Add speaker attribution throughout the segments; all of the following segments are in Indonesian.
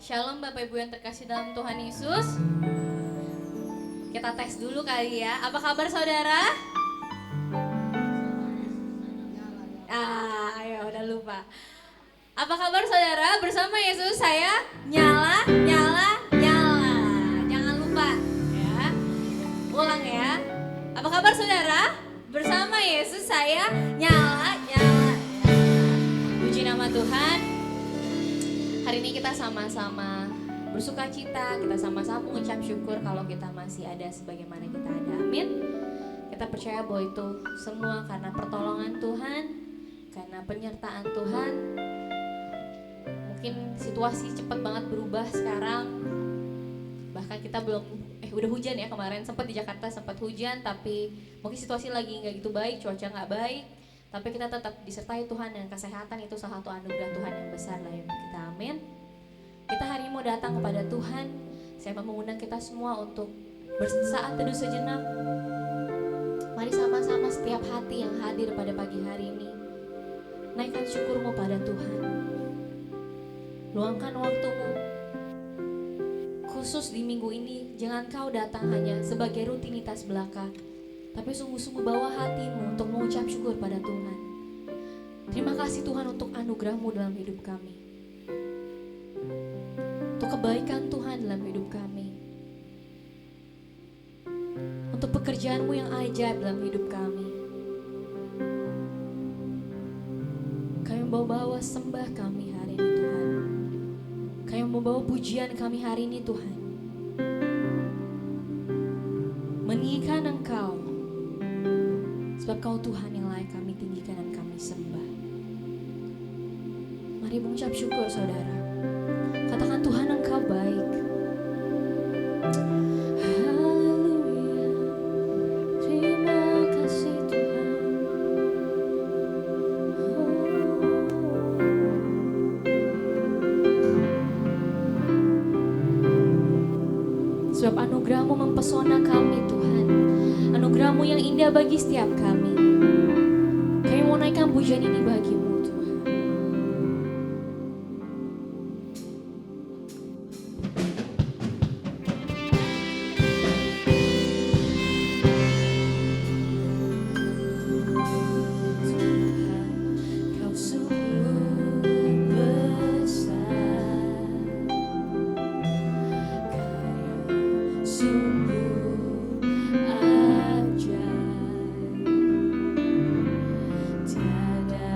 Speaker 1: Shalom Bapak Ibu yang terkasih dalam Tuhan Yesus. Kita tes dulu kali ya. Apa kabar saudara? Ayo udah lupa. Apa kabar saudara? Bersama Yesus saya nyala, nyala, nyala. Jangan lupa ya. Ulang ya. Apa kabar saudara? Bersama Yesus saya nyala, nyala, nyala. Puji nama Tuhan. Hari ini kita sama-sama bersuka cita, kita sama-sama mengucap syukur kalau kita masih ada sebagaimana kita ada. Amin. Kita percaya bahwa itu semua karena pertolongan Tuhan, karena penyertaan Tuhan. Mungkin situasi cepat banget berubah sekarang. Bahkan kita belum, udah hujan ya kemarin, sempat di Jakarta sempat hujan, tapi mungkin situasi lagi nggak gitu baik, cuaca nggak baik. Tapi kita tetap disertai Tuhan dan kesehatan itu salah satu anugerah Tuhan yang besar lah yang kita, amin. Kita hari ini mau datang kepada Tuhan. Saya mau mengundang kita semua untuk bersaat teduh sejenak. Mari sama-sama setiap hati yang hadir pada pagi hari ini, naikkan syukurmu pada Tuhan. Luangkan waktumu khusus di minggu ini. Jangan kau datang hanya sebagai rutinitas belaka, tapi sungguh-sungguh bawa hatimu untuk mengucap syukur pada Tuhan. Terima kasih Tuhan untuk anugerah-Mu dalam hidup kami, untuk kebaikan Tuhan dalam hidup kami, untuk pekerjaan-Mu yang ajaib dalam hidup kami. Kami membawa sembah kami hari ini Tuhan. Kami membawa pujian kami hari ini Tuhan, meninggikan Engkau, sebab Kau Tuhan yang layak kami tinggikan dan kami sembah. Mari mengucap syukur saudara. Katakan Tuhan Engkau baik. Haleluya. Terima kasih Tuhan. Sebab anugerah-Mu mempesona kami Tuhan. Anugerah-Mu yang indah bagi setiap kami. Kami mau naikkan pujian ini bagi-Mu Tuhan. Kau sungguh besar, Kau sungguh ajaib, tiada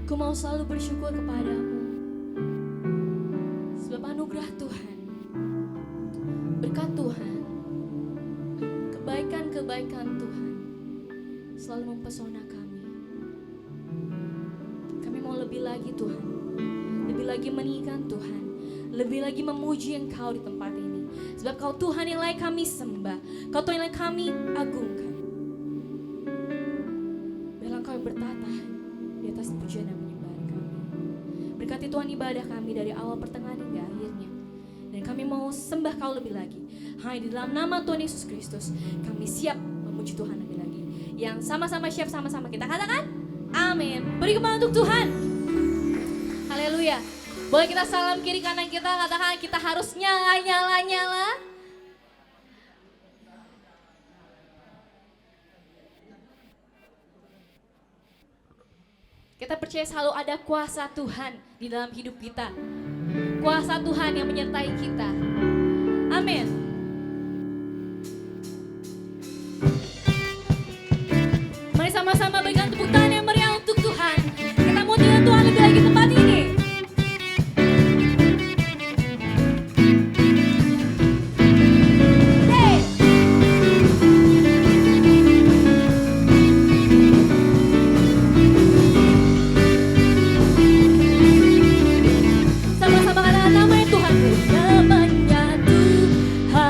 Speaker 1: Ku mau selalu bersyukur kepadamu. Sebab anugerah Tuhan, berkat Tuhan, kebaikan-kebaikan Tuhan selalu mempesona kami. Kami mau lebih lagi Tuhan, lebih lagi meninggikan Tuhan, lebih lagi memuji Engkau di tempat ini. Sebab Kau Tuhan yang layak kami sembah, Kau Tuhan yang layak kami agungkan. Biarlah Engkau yang bertata di atas pujian dan menyembah kami. Berkati Tuhan ibadah kami dari awal pertengahan hingga akhirnya. Dan kami mau sembah Kau lebih lagi. Hanya di dalam nama Tuhan Yesus Kristus kami siap memuji Tuhan lebih lagi. Yang sama-sama siap, sama-sama kita katakan amin. Beri kembali untuk Tuhan. Haleluya. Boleh kita salam kiri kanan kita, katakan kita harus nyala, nyala, nyala. Kita percaya selalu ada kuasa Tuhan di dalam hidup kita. Kuasa Tuhan yang menyertai kita. Amin. Mari sama-sama berikan tepuk tangan yang meriah untuk Tuhan. Kita mau dengan Tuhan lebih lagi tempat ini. Sama-sama katakan namanya Tuhan. Namanya Tuhan.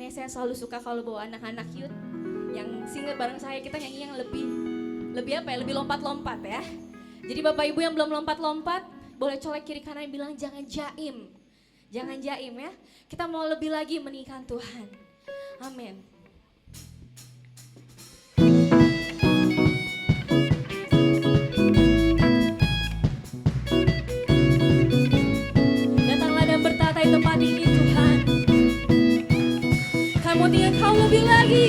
Speaker 1: Makanya saya selalu suka kalau bawa anak-anak youth yang single bareng saya, kita nyanyi yang lebih lompat-lompat ya. Jadi Bapak Ibu yang belum lompat-lompat, boleh colek kiri kanan bilang jangan jaim. Jangan jaim ya. Kita mau lebih lagi meninggikan Tuhan. Amin. Datanglah dan bertata di tempat ini Tuhan. Kami mau tinggal Kau lebih lagi.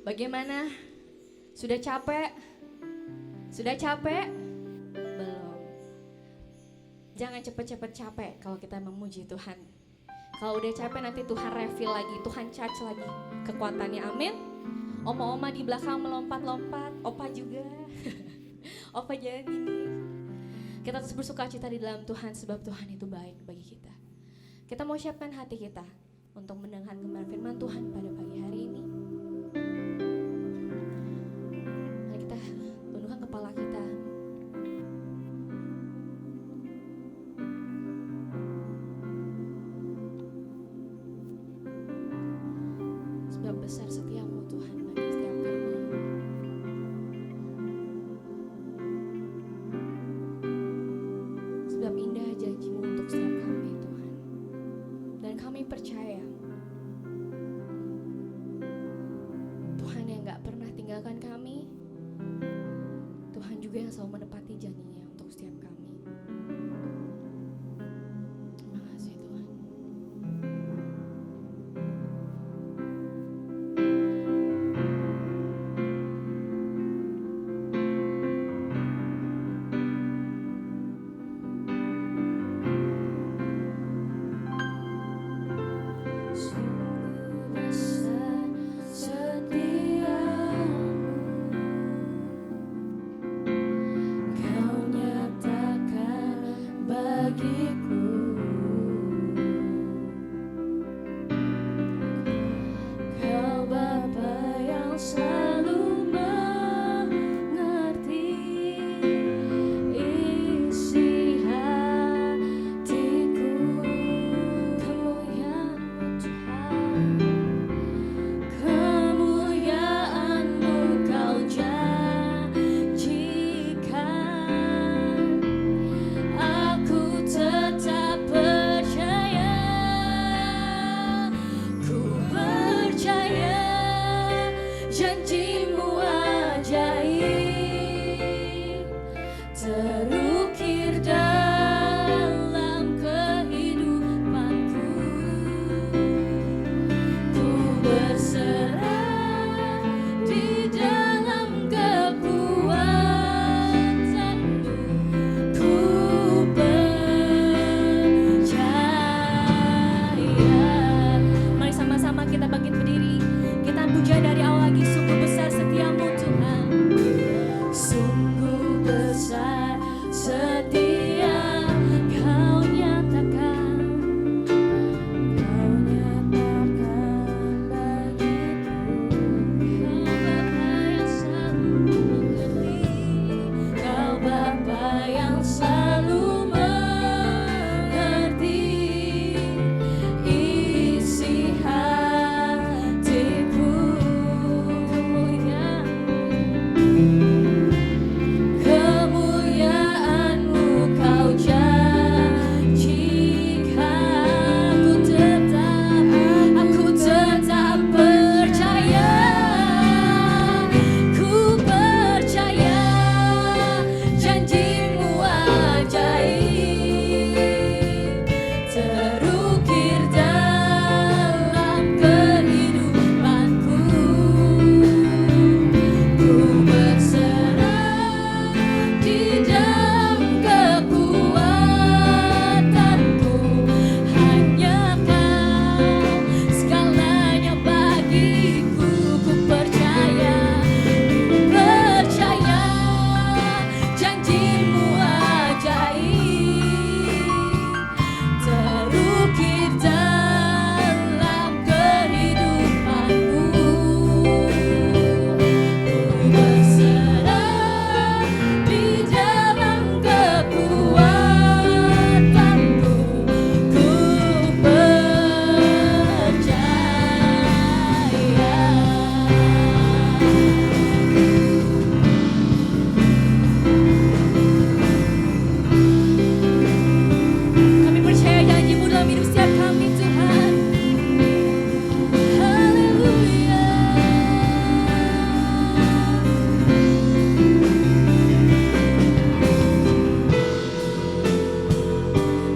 Speaker 2: Bagaimana? Sudah capek? Sudah capek? Belum. Jangan cepet-cepet capek kalau kita memuji Tuhan. Kalau udah capek nanti Tuhan refill lagi, Tuhan charge lagi kekuatannya, amin. Oma-oma di belakang melompat-lompat, opa juga. Opa jangan gini. Kita terus bersuka cita di dalam Tuhan sebab Tuhan itu baik bagi kita. Kita mau siapkan hati kita untuk mendengarkan kebenaran firman Tuhan pada pagi hari ini. Mari kita percaya Tuhan yang gak pernah tinggalkan kami, Tuhan juga yang selalu menepati janjinya untuk setiap kami. Terima kasih Tuhan. Sungguh besar setiamu, Kau nyatakan bagiku. Kau Bapa yang selalu mengerti isi hatiku. Kemuliaan-Mu Tuhan, kemuliaan-Mu Kau janjikan. Aku tetap percaya, ku percaya janji-Mu ajaib terukir dalam kehidupanku. Ku berserah di dalam kekuatan-Mu. Ku percaya. Mari sama-sama kita bangkit berdiri. Kita puja dari awal lagi. Sungguh besar setiamu Tuhan. Sungguh besar setia Kau nyatakan. Kau nyatakan bagiku. Kau Bapa yang selalu mengerti. Kau Bapa yang selalu mengerti isi hatiku. Kemuliaan-Mu Kau janjikan. Aku tetap percaya, ku percaya janji-Mu ajaib terukir dalam kehidupanku. Ku berserah di dalam kekuatanku. Hanya Kau segalanya bagiku. Ku percaya janji-Mu ajaib terukir dalam kehidupanku. Ku berserah di dalam kekuatanku. Ku Kami percaya janji-Mu dalam hidup setiap kami Tuhan. Haleluya.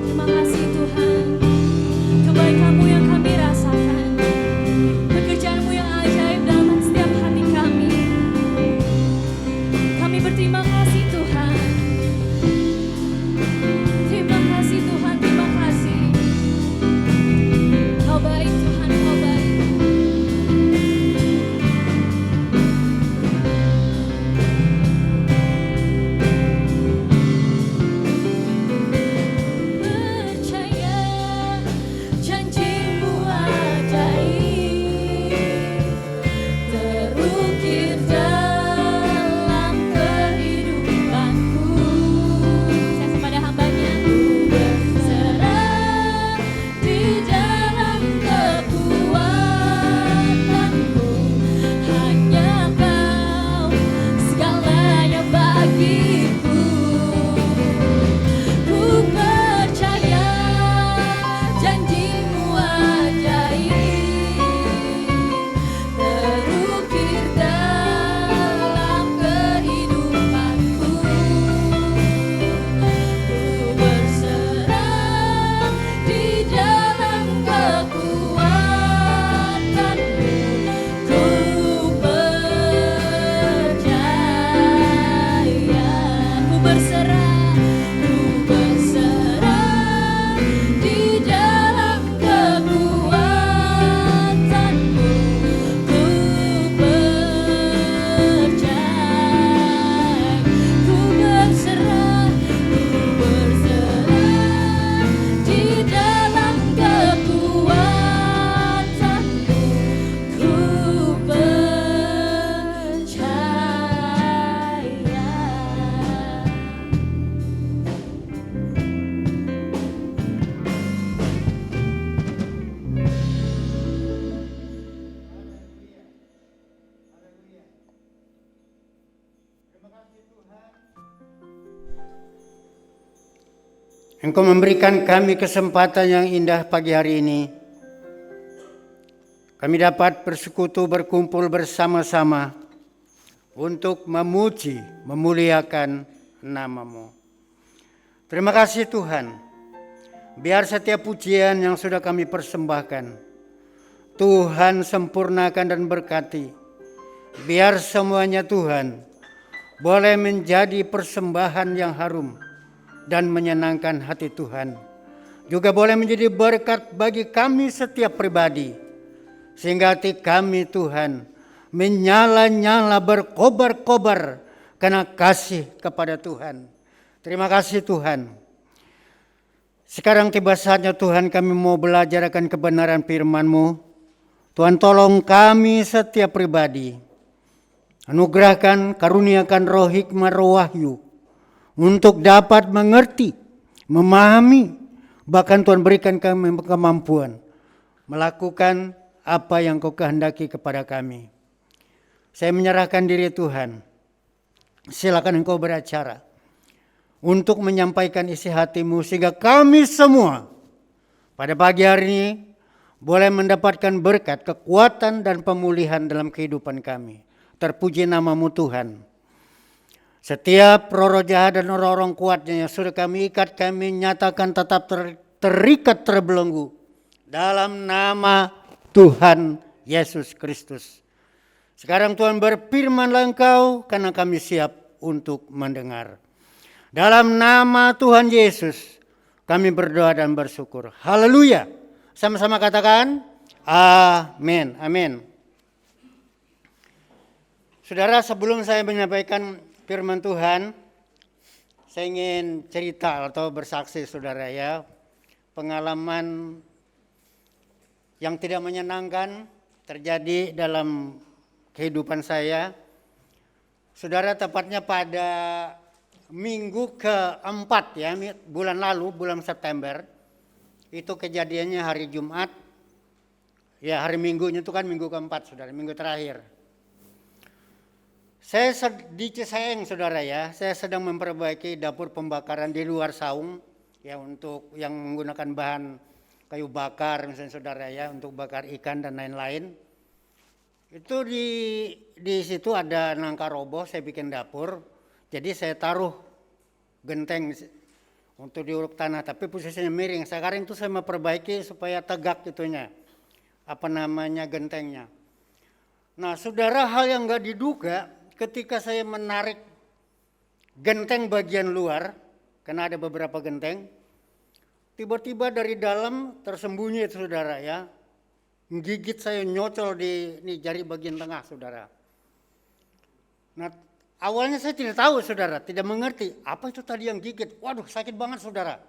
Speaker 2: Terima kasih Tuhan. Kebaikan-Mu yang kami rasakan, pekerjaan-Mu yang ajaib dalam setiap hati kami. Kami berterima kasih Tuhan. Terima kasih Tuhan, terima kasih. Kau baik Tuhan, Kau baik. Percaya janji-Mu ajaib terukir dalam kehidupanku.
Speaker 3: Engkau memberikan kami kesempatan yang indah pagi hari ini. Kami dapat bersekutu, berkumpul bersama-sama untuk memuji, memuliakan nama-Mu. Terima kasih Tuhan. Biar setiap pujian yang sudah kami persembahkan, Tuhan sempurnakan dan berkati. Biar semuanya Tuhan boleh menjadi persembahan yang harum dan menyenangkan hati Tuhan. Juga boleh menjadi berkat bagi kami setiap pribadi. Sehingga hati kami Tuhan menyala-nyala, berkobar-kobar karena kasih kepada Tuhan. Terima kasih Tuhan. Sekarang tiba saatnya Tuhan kami mau belajar akan kebenaran firman-Mu. Tuhan tolong kami setiap pribadi. Anugerahkan, karuniakan roh hikmah, roh wahyu. Untuk dapat mengerti, memahami, bahkan Tuhan berikan kami kemampuan melakukan apa yang Kau kehendaki kepada kami. Saya menyerahkan diri Tuhan. Silakan Engkau beracara untuk menyampaikan isi hati-Mu sehingga kami semua pada pagi hari ini boleh mendapatkan berkat, kekuatan dan pemulihan dalam kehidupan kami. Terpuji nama-Mu Tuhan. Setiap roh jahat dan orang-orang kuatnya yang sudah kami ikat, kami nyatakan tetap terikat, terbelenggu dalam nama Tuhan Yesus Kristus. Sekarang Tuhan berfirman-Lah Engkau karena kami siap untuk mendengar. Dalam nama Tuhan Yesus kami berdoa dan bersyukur. Haleluya. Sama-sama katakan amin. Amin. Saudara, sebelum saya menyampaikan firman Tuhan, saya ingin cerita atau bersaksi saudara ya, pengalaman yang tidak menyenangkan terjadi dalam kehidupan saya. Saudara, tepatnya pada minggu keempat ya, bulan lalu, bulan September, itu kejadiannya hari Jumat, ya hari Minggunya itu kan minggu keempat saudara, minggu terakhir. Saya di Ciseeng saudara ya, saya sedang memperbaiki dapur pembakaran di luar saung ya, untuk yang menggunakan bahan kayu bakar misalnya saudara ya, untuk bakar ikan dan lain-lain. Itu di situ ada nangka roboh, saya bikin dapur. Jadi saya taruh genteng untuk diuruk tanah, tapi posisinya miring. Sekarang itu saya memperbaiki supaya tegak itunya, gentengnya. Nah saudara, hal yang gak diduga ketika saya menarik genteng bagian luar, karena ada beberapa genteng, tiba-tiba dari dalam tersembunyi itu saudara ya, menggigit saya, nyocol di jari bagian tengah saudara. Nah awalnya saya tidak tahu saudara, tidak mengerti apa itu tadi yang gigit. Waduh sakit banget saudara.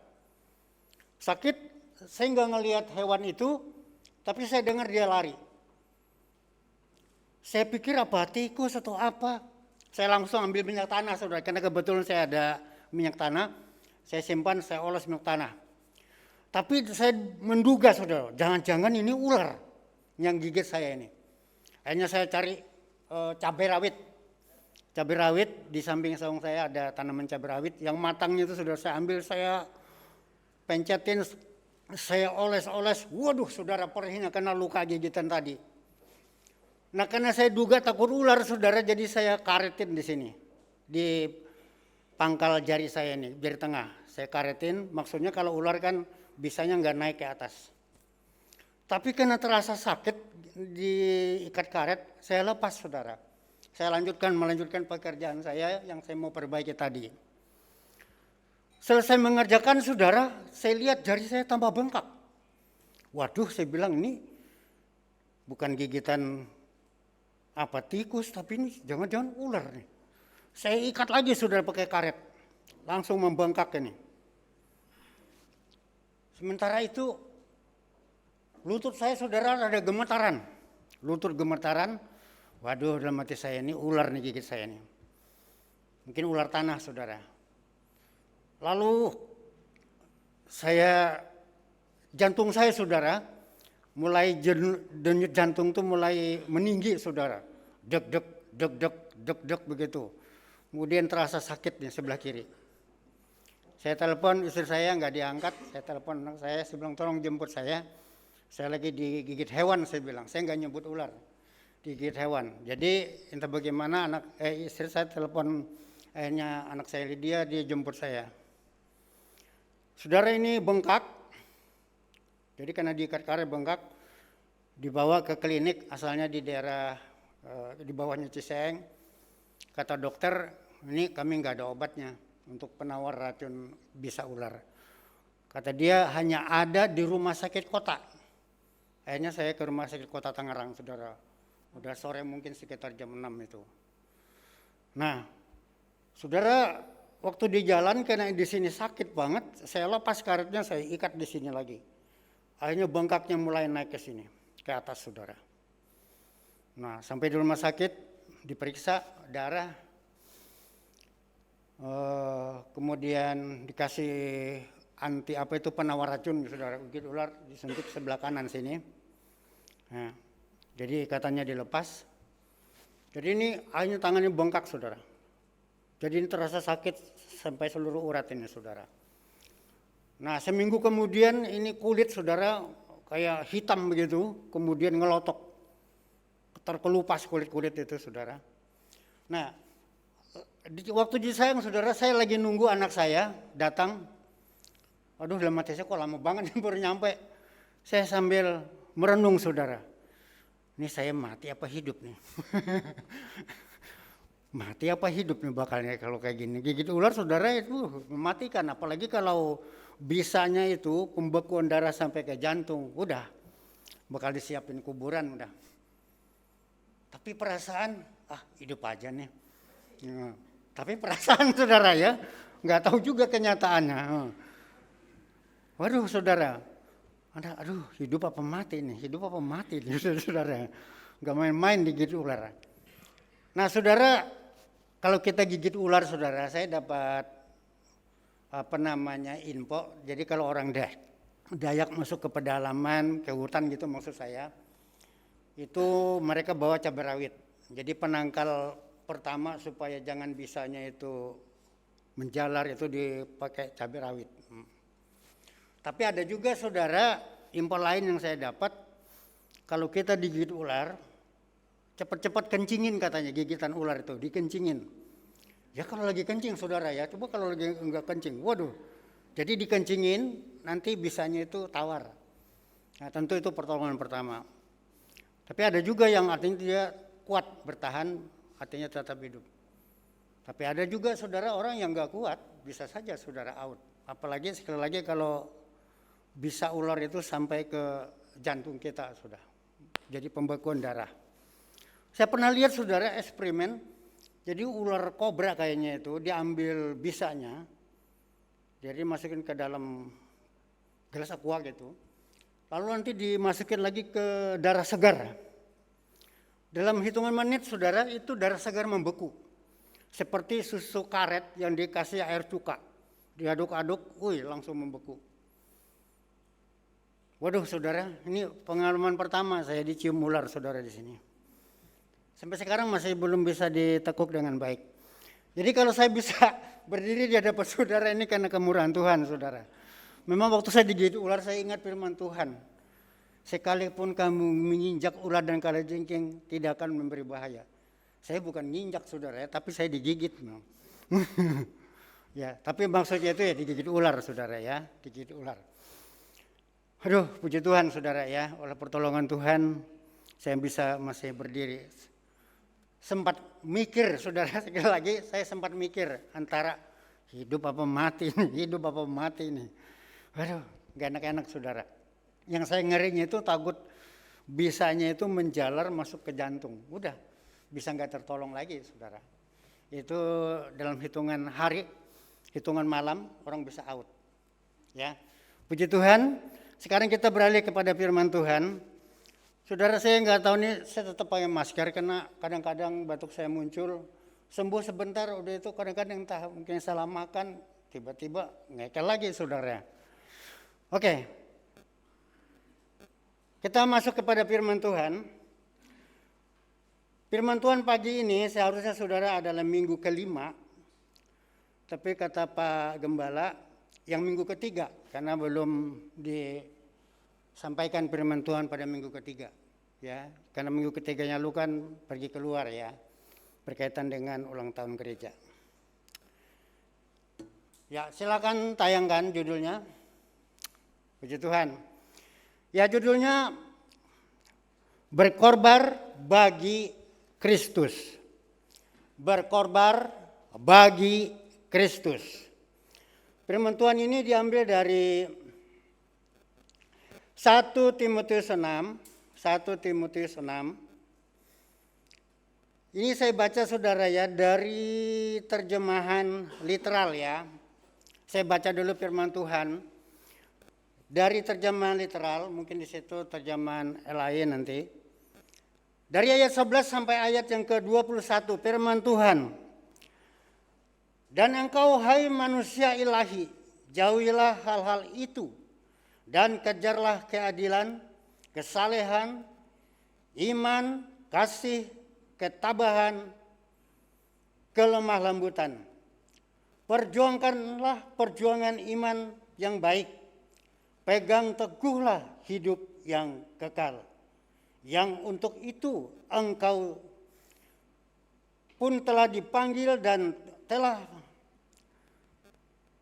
Speaker 3: Sakit, saya nggak ngelihat hewan itu, tapi saya dengar dia lari. Saya pikir apa, tikus atau apa. Saya langsung ambil minyak tanah saudara, karena kebetulan saya ada minyak tanah. Saya simpan, saya oles minyak tanah. Tapi saya menduga saudara, jangan-jangan ini ular yang gigit saya ini. Akhirnya saya cari cabai rawit. Cabai rawit di samping saung saya ada tanaman cabai rawit. Yang matangnya itu sudah saya ambil, saya pencetin, saya oles-oles. Waduh saudara, perihnya karena luka gigitan tadi. Nah karena saya duga takut ular saudara, jadi saya karetin di sini, di pangkal jari saya ini, jari tengah. Saya karetin, maksudnya kalau ular kan bisanya nggak naik ke atas. Tapi karena terasa sakit diikat karet, saya lepas saudara. Saya melanjutkan pekerjaan saya yang saya mau perbaiki tadi. Selesai mengerjakan saudara, saya lihat jari saya tambah bengkak. Waduh, saya bilang ini bukan gigitan apa tikus, tapi ini jangan-jangan ular nih. Saya ikat lagi saudara pakai karet, langsung membengkak ini. Sementara itu lutut saya saudara ada gemetaran, lutut gemetaran. Waduh, dalam hati saya ini ular nih gigit saya nih. Mungkin ular tanah saudara. Lalu jantung saya saudara, mulai denyut jantung tuh mulai meninggi saudara. Deg deg deg deg deg deg begitu. kemudian terasa sakit di sebelah kiri. Saya telepon istri saya, nggak diangkat. Saya telepon anak saya bilang tolong jemput saya. Saya lagi digigit hewan, saya bilang. Saya nggak nyebut ular, digigit hewan. Jadi entah bagaimana istri saya telepon, akhirnya anak saya Lydia, dia jemput saya. Saudara, ini bengkak. Jadi karena diikat karet bengkak, dibawa ke klinik, asalnya di daerah di bawahnya Ciseng. Kata dokter, ini kami nggak ada obatnya untuk penawar racun bisa ular. Kata dia hanya ada di rumah sakit kota. Akhirnya saya ke rumah sakit kota Tangerang, saudara. Udah sore mungkin sekitar jam 6 itu. Nah, saudara, waktu di jalan karena di sini sakit banget, saya lepas karetnya, saya ikat di sini lagi. Akhirnya bengkaknya mulai naik ke sini, ke atas, saudara. Nah, sampai di rumah sakit diperiksa darah, kemudian dikasih anti penawar racun, saudara, gigit ular, disuntik sebelah kanan sini. Nah, jadi katanya dilepas. Jadi ini akhirnya tangannya bengkak, saudara. Jadi ini terasa sakit sampai seluruh urat ini, saudara. Nah, seminggu kemudian ini kulit, saudara, kayak hitam begitu, kemudian ngelotok, terkelupas kulit-kulit itu, saudara. Nah, waktu di sayang, saudara, saya lagi nunggu anak saya datang. Aduh, dalam hati saya kok lama banget baru nyampe. Saya sambil merenung, saudara. Ini saya mati apa hidup nih? Mati apa hidup nih bakalnya kalau kayak gini. Gigit ular, saudara, itu mematikan. Apalagi kalau bisanya itu pembekuan darah sampai ke jantung. Udah, bakal disiapin kuburan udah. Tapi perasaan, hidup aja nih. Ya, tapi perasaan, saudara, ya, nggak tahu juga kenyataannya. Waduh, saudara, aduh, hidup apa mati nih, saudara. Nggak main-main digigit ular. Nah, saudara, kalau kita gigit ular, saudara, saya dapat info. Jadi kalau orang Dayak masuk ke pedalaman, ke hutan gitu maksud saya, itu mereka bawa cabai rawit. Jadi penangkal pertama supaya jangan bisanya itu menjalar itu dipakai cabai rawit. Tapi ada juga, saudara, info lain yang saya dapat, kalau kita digigit ular, cepat-cepat kencingin katanya, gigitan ular itu dikencingin. Ya kalau lagi kencing, saudara, ya, coba kalau lagi enggak kencing, waduh, jadi dikencingin, nanti bisanya itu tawar. Nah, tentu itu pertolongan pertama. Tapi ada juga yang artinya dia kuat bertahan, artinya tetap hidup. Tapi ada juga, saudara, orang yang enggak kuat, bisa saja, saudara, out. Apalagi sekali lagi kalau bisa ular itu sampai ke jantung kita, sudah. Jadi pembekuan darah. Saya pernah lihat, saudara, eksperimen. Jadi ular kobra kayaknya itu diambil bisanya, jadi masukin ke dalam gelas aqua gitu. Lalu nanti dimasukin lagi ke darah segar. Dalam hitungan menit, saudara, itu darah segar membeku. Seperti susu karet yang dikasih air cuka. Diaduk-aduk, langsung membeku. Waduh, saudara, ini pengalaman pertama saya dicium ular, saudara, di sini. Sampai sekarang masih belum bisa ditekuk dengan baik. Jadi kalau saya bisa berdiri di hadapan saudara ini karena kemurahan Tuhan, saudara. Memang waktu saya digigit ular, saya ingat firman Tuhan. Sekalipun kamu menginjak ular dan kalajengking, tidak akan memberi bahaya. Saya bukan nginjak, saudara, tapi saya digigit. Ya, tapi maksudnya itu ya digigit ular, saudara, ya, digigit ular. Aduh, puji Tuhan, saudara, ya, oleh pertolongan Tuhan saya bisa masih berdiri. Sempat mikir, saudara, sekali lagi saya sempat mikir antara hidup apa mati nih, Waduh, gak enak-enak, saudara. Yang saya ngerinya itu takut bisanya itu menjalar masuk ke jantung. Udah, bisa gak tertolong lagi, saudara. Itu dalam hitungan hari, hitungan malam orang bisa out. Ya, puji Tuhan. Sekarang kita beralih kepada firman Tuhan. Saudara, saya nggak tahu nih, saya tetap pakai masker karena kadang-kadang batuk saya muncul. Sembuh sebentar, udah itu kadang-kadang entah mungkin salah makan, tiba-tiba ngekel lagi, saudara. Oke, kita masuk kepada firman Tuhan. Firman Tuhan pagi ini seharusnya saudara adalah minggu kelima, tapi kata Pak Gembala yang minggu ketiga karena belum disampaikan firman Tuhan pada minggu ketiga. Ya, karena minggu ketiganya lu kan pergi keluar ya, berkaitan dengan ulang tahun gereja. Ya, silakan tayangkan judulnya. Puji Tuhan. Ya, judulnya berkorban bagi Kristus. Berkorban bagi Kristus. Firman Tuhan ini diambil dari 1 Timotius 6. 1 Timotius 6. Ini saya baca saudara ya dari terjemahan literal ya. Saya baca dulu firman Tuhan. Dari terjemahan literal, mungkin di situ terjemahan lain nanti. Dari ayat 11 sampai ayat yang ke-21 firman Tuhan. Dan engkau hai manusia ilahi, jauhilah hal-hal itu dan kejarlah keadilan, kesalehan, iman, kasih, ketabahan, kelemah lembutan. Perjuangkanlah perjuangan iman yang baik. Pegang teguhlah hidup yang kekal. Yang untuk itu engkau pun telah dipanggil dan telah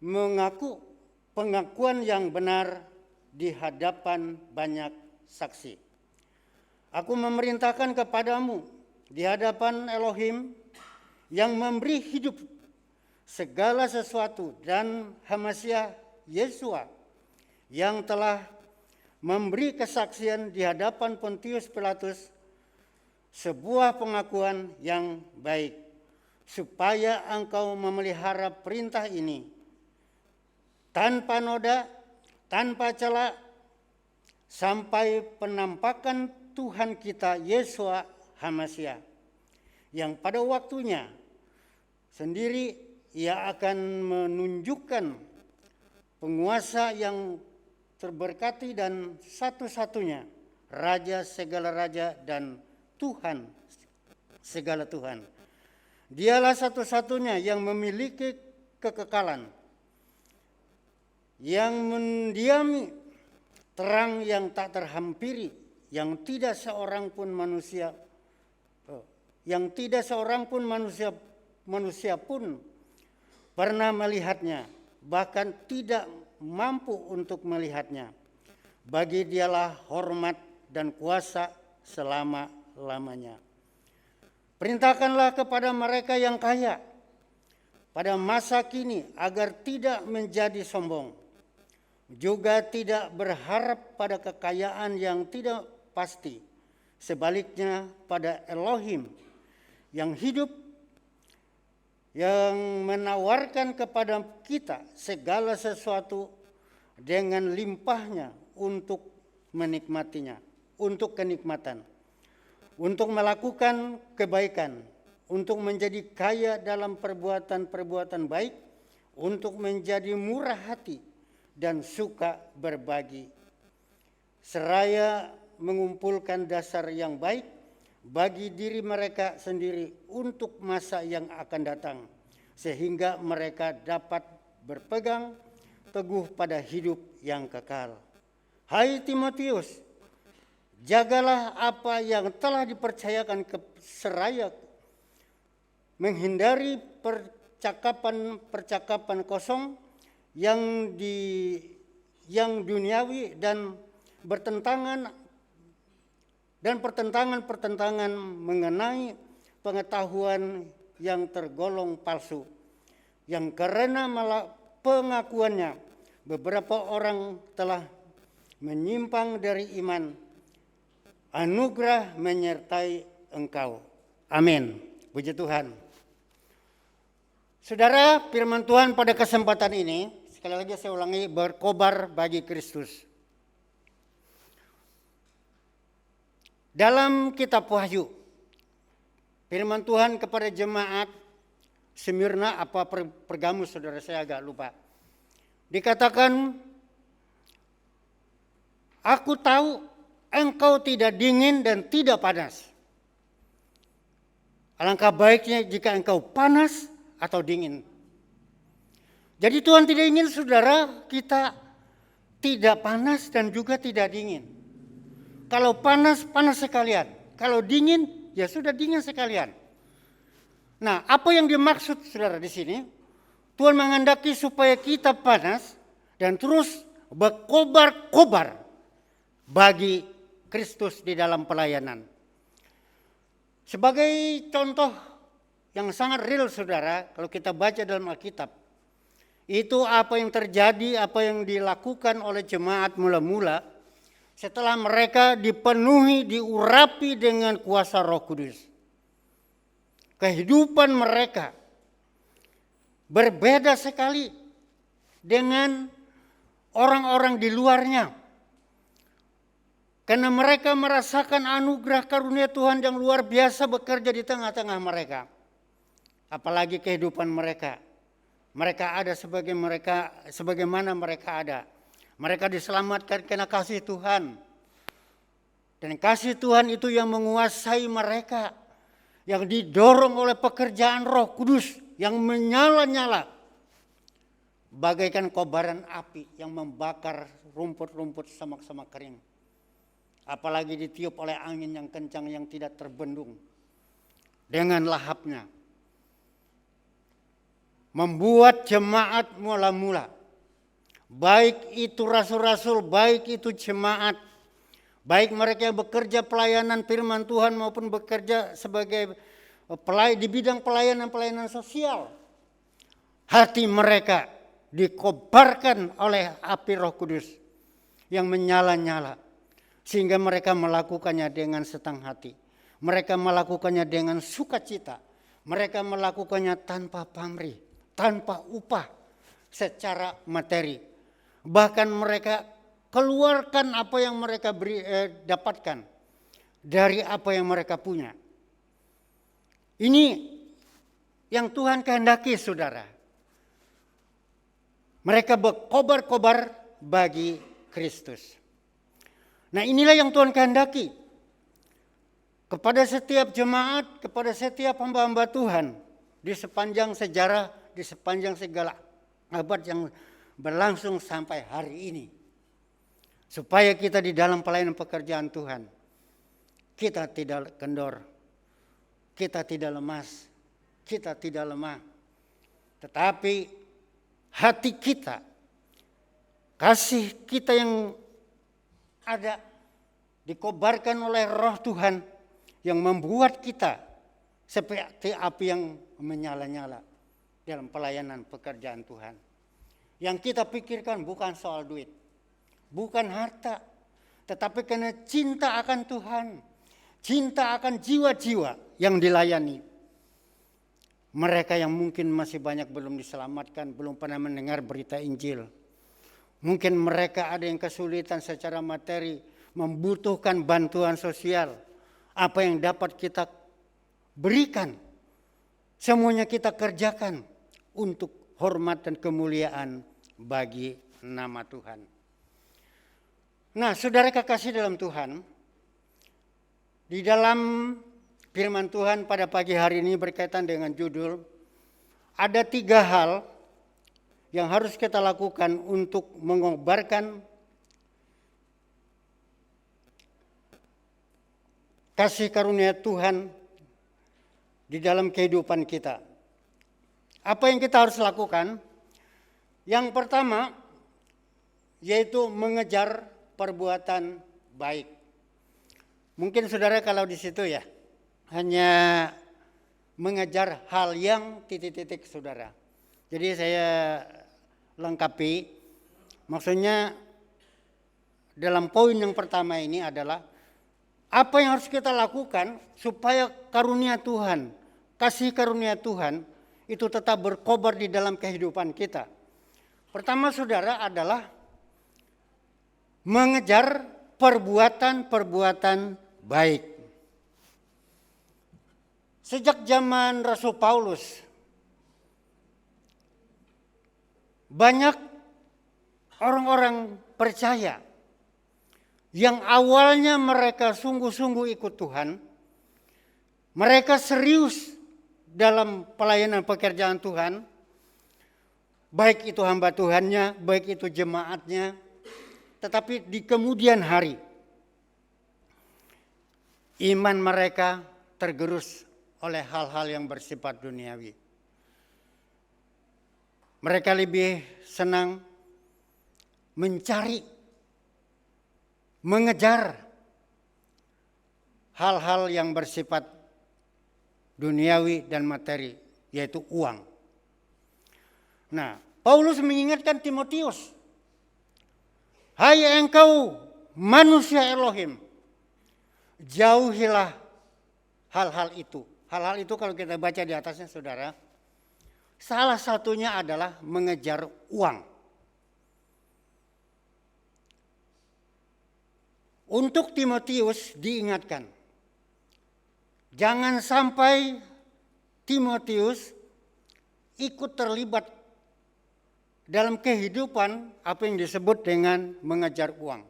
Speaker 3: mengaku pengakuan yang benar di hadapan banyak saksi. Aku memerintahkan kepadamu di hadapan Elohim yang memberi hidup segala sesuatu dan Hamasiah Yesua yang telah memberi kesaksian di hadapan Pontius Pilatus sebuah pengakuan yang baik, supaya engkau memelihara perintah ini tanpa noda, tanpa cela, sampai penampakan Tuhan kita Yesua Hamasiah, yang pada waktunya sendiri ia akan menunjukkan penguasa yang terberkati dan satu-satunya Raja segala raja dan Tuhan segala Tuhan. Dialah satu-satunya yang memiliki kekekalan, yang mendiami terang yang tak terhampiri, yang tidak seorang pun manusia pun pernah melihatnya, bahkan tidak mampu untuk melihatnya. Bagi dialah hormat dan kuasa selama-lamanya. Perintahkanlah kepada mereka yang kaya pada masa kini agar tidak menjadi sombong, juga tidak berharap pada kekayaan yang tidak pasti. Sebaliknya pada Elohim yang hidup, yang menawarkan kepada kita segala sesuatu dengan limpahnya untuk menikmatinya, untuk kenikmatan, untuk melakukan kebaikan, untuk menjadi kaya dalam perbuatan-perbuatan baik, untuk menjadi murah hati dan suka berbagi, seraya mengumpulkan dasar yang baik bagi diri mereka sendiri untuk masa yang akan datang, sehingga mereka dapat berpegang teguh pada hidup yang kekal. Hai Timotius, jagalah apa yang telah dipercayakan seraya menghindari percakapan kosong yang duniawi dan pertentangan mengenai pengetahuan yang tergolong palsu, yang karena pengakuannya beberapa orang telah menyimpang dari iman. Anugerah menyertai engkau. Amin. Puji Tuhan. Saudara, firman Tuhan pada kesempatan ini, sekali lagi saya ulangi, berkobar bagi Kristus. Dalam kitab Wahyu, firman Tuhan kepada jemaat Smyrna apa Pergamus, saudara saya agak lupa. Dikatakan, aku tahu engkau tidak dingin dan tidak panas. Alangkah baiknya jika engkau panas atau dingin. Jadi Tuhan tidak ingin saudara kita tidak panas dan juga tidak dingin. Kalau panas, panas sekalian. Kalau dingin, ya sudah dingin sekalian. Nah, apa yang dimaksud saudara di sini? Tuhan menghendaki supaya kita panas dan terus berkobar-kobar bagi Kristus di dalam pelayanan. Sebagai contoh yang sangat real saudara, kalau kita baca dalam Alkitab, itu apa yang terjadi, apa yang dilakukan oleh jemaat mula-mula setelah mereka dipenuhi, diurapi dengan kuasa Roh Kudus. Kehidupan mereka berbeda sekali dengan orang-orang di luarnya. Karena mereka merasakan anugerah karunia Tuhan yang luar biasa bekerja di tengah-tengah mereka. Apalagi kehidupan mereka. Mereka ada sebagaimana mereka ada. Mereka diselamatkan karena kasih Tuhan. Dan kasih Tuhan itu yang menguasai mereka. Yang didorong oleh pekerjaan Roh Kudus yang menyala-nyala. Bagaikan kobaran api yang membakar rumput-rumput semak-semak kering. Apalagi ditiup oleh angin yang kencang yang tidak terbendung. Dengan lahapnya. Membuat jemaat mula-mula. Baik itu rasul-rasul, baik itu jemaat. Baik mereka yang bekerja pelayanan firman Tuhan maupun bekerja sebagai di bidang pelayanan sosial. Hati mereka dikobarkan oleh api Roh Kudus yang menyala-nyala. Sehingga mereka melakukannya dengan senang hati. Mereka melakukannya dengan sukacita. Mereka melakukannya tanpa pamrih, tanpa upah secara materi. Bahkan mereka keluarkan apa yang mereka dapatkan dari apa yang mereka punya. Ini yang Tuhan kehendaki saudara. Mereka berkobar-kobar bagi Kristus. Nah inilah yang Tuhan kehendaki. Kepada setiap jemaat, kepada setiap hamba-hamba Tuhan. Di sepanjang sejarah, di sepanjang segala abad yang berlangsung sampai hari ini. Supaya kita di dalam pelayanan pekerjaan Tuhan, kita tidak kendor, kita tidak lemas, kita tidak lemah. Tetapi hati kita, kasih kita yang ada dikobarkan oleh Roh Tuhan yang membuat kita seperti api yang menyala-nyala dalam pelayanan pekerjaan Tuhan. Yang kita pikirkan bukan soal duit, bukan harta, tetapi karena cinta akan Tuhan, cinta akan jiwa-jiwa yang dilayani. Mereka yang mungkin masih banyak belum diselamatkan, belum pernah mendengar berita Injil. Mungkin mereka ada yang kesulitan secara materi, membutuhkan bantuan sosial. Apa yang dapat kita berikan, semuanya kita kerjakan untuk hormat dan kemuliaan bagi nama Tuhan. Nah, saudara kekasih dalam Tuhan, di dalam firman Tuhan pada pagi hari ini berkaitan dengan judul, ada 3 hal yang harus kita lakukan untuk mengobarkan kasih karunia Tuhan di dalam kehidupan kita. Apa yang kita harus lakukan? Yang pertama, yaitu mengejar perbuatan baik. Mungkin saudara kalau di situ ya, hanya mengejar hal yang titik-titik saudara. Jadi saya lengkapi, maksudnya dalam poin yang pertama ini adalah apa yang harus kita lakukan supaya karunia Tuhan, kasih karunia Tuhan itu tetap berkobar di dalam kehidupan kita. Pertama saudara adalah mengejar perbuatan-perbuatan baik. Sejak zaman Rasul Paulus, banyak orang-orang percaya yang awalnya mereka sungguh-sungguh ikut Tuhan, Mereka serius dalam pelayanan pekerjaan Tuhan, baik itu hamba Tuhannya, baik itu jemaatnya. Tetapi di kemudian hari, iman mereka tergerus oleh hal-hal yang bersifat duniawi. Mereka lebih senang mencari, mengejar hal-hal yang bersifat duniawi dan materi, yaitu uang. Nah, Paulus mengingatkan Timotius, hai engkau manusia Elohim, jauhilah hal-hal itu. Hal-hal itu kalau kita baca di atasnya saudara, salah satunya adalah mengejar uang. Untuk Timotius diingatkan, jangan sampai Timotius ikut terlibat dalam kehidupan apa yang disebut dengan mengejar uang.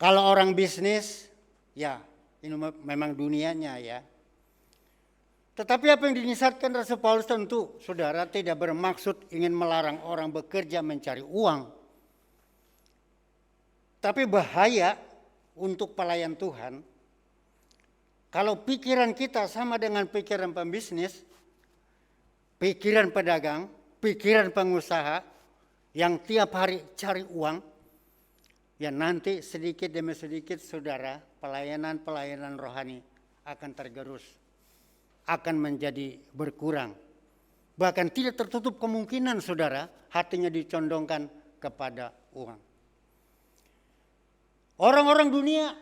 Speaker 3: Kalau orang bisnis, ya ini memang dunianya ya. Tetapi apa yang dinasihatkan Rasul Paulus tentu, saudara, tidak bermaksud ingin melarang orang bekerja mencari uang. Tapi bahaya untuk pelayan Tuhan, kalau pikiran kita sama dengan pikiran pembisnis, pikiran pedagang, pikiran pengusaha yang tiap hari cari uang, ya nanti sedikit demi sedikit saudara, pelayanan rohani akan tergerus, akan menjadi berkurang. Bahkan tidak tertutup kemungkinan saudara, hatinya dicondongkan kepada uang. Orang-orang dunia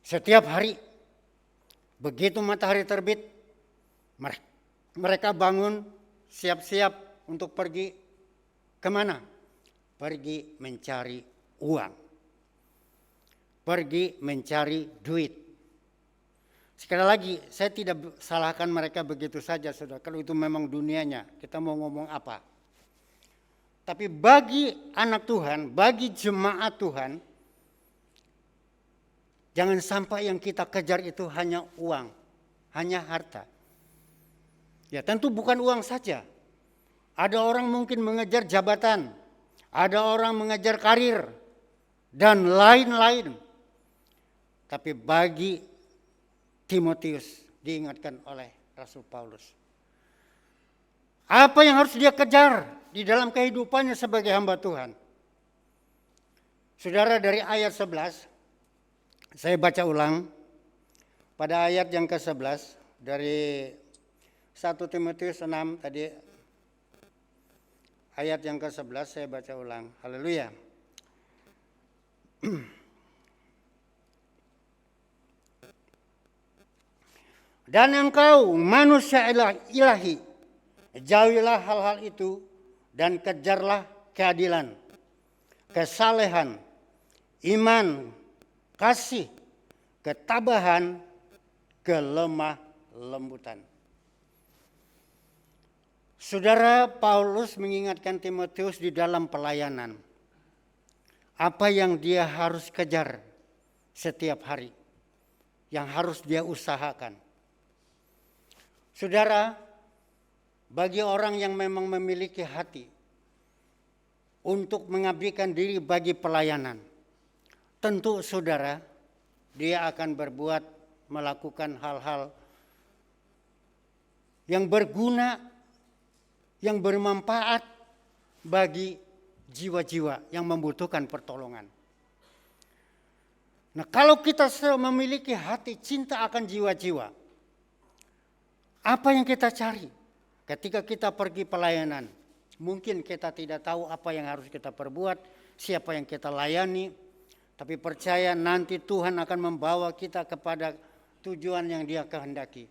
Speaker 3: setiap hari begitu matahari terbit, mereka bangun siap-siap untuk pergi kemana? Pergi mencari uang. Pergi mencari duit. Sekali lagi, saya tidak salahkan mereka begitu saja, saudara. Kalau itu memang dunianya, kita mau ngomong apa. Tapi bagi anak Tuhan, bagi jemaat Tuhan, jangan sampai yang kita kejar itu hanya uang, hanya harta. Ya tentu bukan uang saja. Ada orang mungkin mengejar jabatan, ada orang mengejar karir, dan lain-lain. Tapi bagi Timotius diingatkan oleh Rasul Paulus, apa yang harus dia kejar di dalam kehidupannya sebagai hamba Tuhan. Saudara, dari ayat 11, saya baca ulang pada ayat yang ke-11 dari 1 Timotius 6 tadi, ayat yang ke-11 saya baca ulang. Haleluya. Dan engkau manusia ilahi, jauhilah hal-hal itu dan kejarlah keadilan, kesalehan, iman, kasih, ketabahan, kelemah lembutan. Saudara, Paulus mengingatkan Timotius di dalam pelayanan, apa yang dia harus kejar setiap hari, yang harus dia usahakan. Saudara, bagi orang yang memang memiliki hati untuk mengabdikan diri bagi pelayanan, tentu saudara, dia akan melakukan hal-hal yang berguna, yang bermanfaat bagi jiwa-jiwa yang membutuhkan pertolongan. Nah, kalau kita memiliki hati cinta akan jiwa-jiwa, apa yang kita cari ketika kita pergi pelayanan? Mungkin kita tidak tahu apa yang harus kita perbuat, siapa yang kita layani, tapi percaya nanti Tuhan akan membawa kita kepada tujuan yang Dia kehendaki.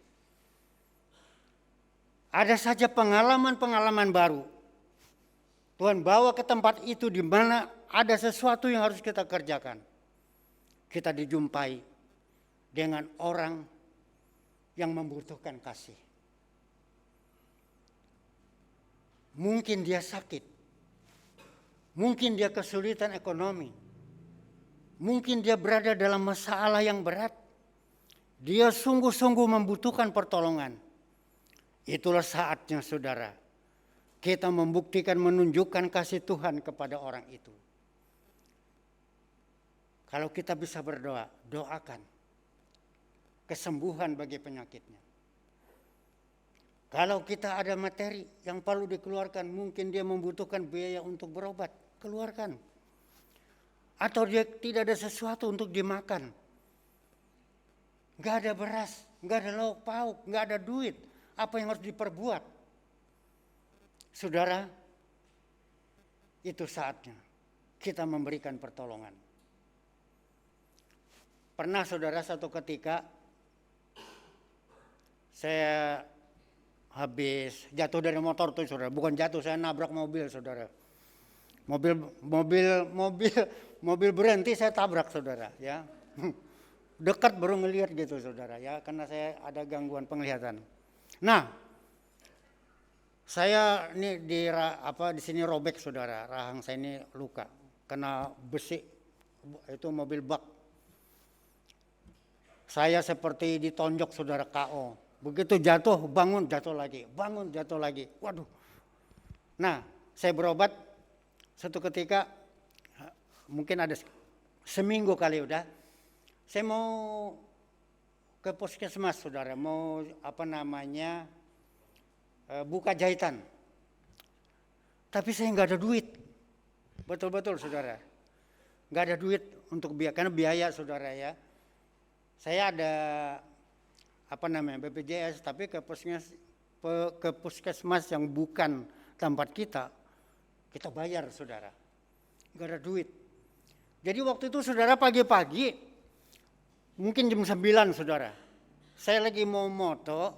Speaker 3: Ada saja pengalaman-pengalaman baru. Tuhan bawa ke tempat itu di mana ada sesuatu yang harus kita kerjakan. Kita dijumpai dengan orang yang membutuhkan kasih. Mungkin dia sakit. Mungkin dia kesulitan ekonomi. Mungkin dia berada dalam masalah yang berat. dia sungguh-sungguh membutuhkan pertolongan. Itulah saatnya saudara, kita membuktikan, menunjukkan kasih Tuhan kepada orang itu. Kalau kita bisa berdoa, doakan kesembuhan bagi penyakitnya. Kalau kita ada materi yang perlu dikeluarkan, mungkin dia membutuhkan biaya untuk berobat, keluarkan. Atau dia tidak ada sesuatu untuk dimakan. Gak ada beras, gak ada lauk pauk, gak ada duit. Apa yang harus diperbuat? Saudara, itu saatnya kita memberikan pertolongan. Pernah saudara satu ketika saya habis jatuh dari motor tuh saudara, bukan jatuh, saya nabrak mobil saudara. Mobil berhenti, saya tabrak saudara ya. Dekat baru ngelihat gitu saudara ya, karena saya ada gangguan penglihatan. Nah, saya ini di sini robek saudara, rahang saya ini luka kena besi, itu mobil bak. Saya seperti ditonjok saudara, KO. Begitu jatuh, bangun, jatuh lagi, bangun, jatuh lagi. Waduh. Nah, saya berobat satu ketika, mungkin ada seminggu kali udah, saya mau ke puskesmas saudara, mau buka jahitan. Tapi saya nggak ada duit, betul-betul saudara. Nggak ada duit untuk biaya, karena biaya saudara ya. Saya ada BPJS, tapi ke puskesmas yang bukan tempat kita bayar saudara. Nggak ada duit. Jadi waktu itu saudara pagi-pagi, mungkin jam 9 saudara, saya lagi mau moto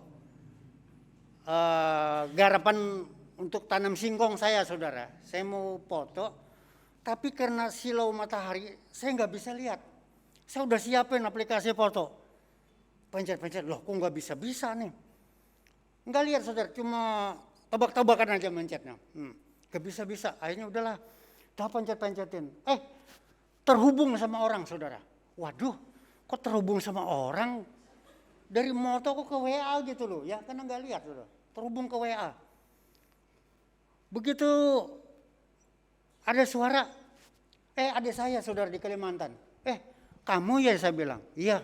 Speaker 3: garapan untuk tanam singkong saya saudara. Saya mau foto, tapi karena silau matahari saya nggak bisa lihat. Saya udah siapin aplikasi foto. Pencet-pencet, loh kok nggak bisa-bisa nih. Nggak lihat saudara, cuma tebak-tebakan aja mencetnya. Nggak bisa-bisa, akhirnya udahlah. Udah pencet-pencetin. Terhubung sama orang saudara. Waduh, kok terhubung sama orang? Dari moto kok ke WA gitu loh ya, karena nggak lihat saudara. Terhubung ke WA. Begitu ada suara, adik saya saudara di Kalimantan. Kamu ya, saya bilang, iya.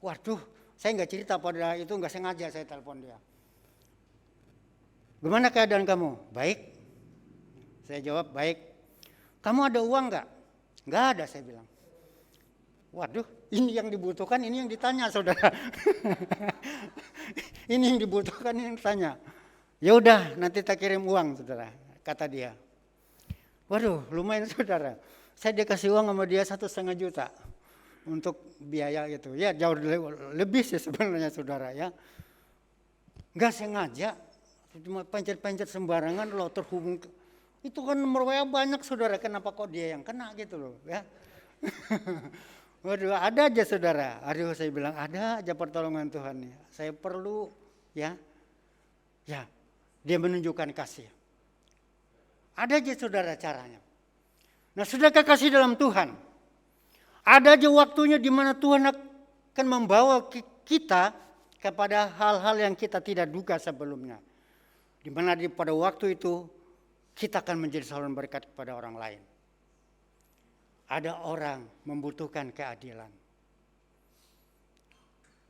Speaker 3: Waduh, saya nggak cerita pada itu, nggak sengaja saya telepon dia. Gimana keadaan kamu? Baik. Saya jawab, baik. Kamu ada uang nggak? Nggak ada, saya bilang. Waduh, ini yang dibutuhkan, ini yang ditanya saudara. Ini yang dibutuhkan, ini yang ditanya. Ya udah, nanti tak kirim uang saudara, kata dia. Waduh, lumayan saudara. Saya dikasih uang sama dia 1,5 juta. Untuk biaya gitu, ya jauh lebih sih sebenarnya saudara ya. Nggak sengaja, cuma pencet-pencet sembarangan loh terhubung. Itu kan nomor WA banyak saudara, kenapa kok dia yang kena gitu loh ya. Waduh, ada aja saudara. Aduh, saya bilang ada aja pertolongan Tuhan ya. Saya perlu ya, dia menunjukkan kasih. Ada aja saudara caranya. Nah, sudah kasih dalam Tuhan. Ada aja waktunya di mana Tuhan akan membawa kita kepada hal-hal yang kita tidak duga sebelumnya. Di mana pada waktu itu kita akan menjadi saluran berkat kepada orang lain. Ada orang membutuhkan keadilan.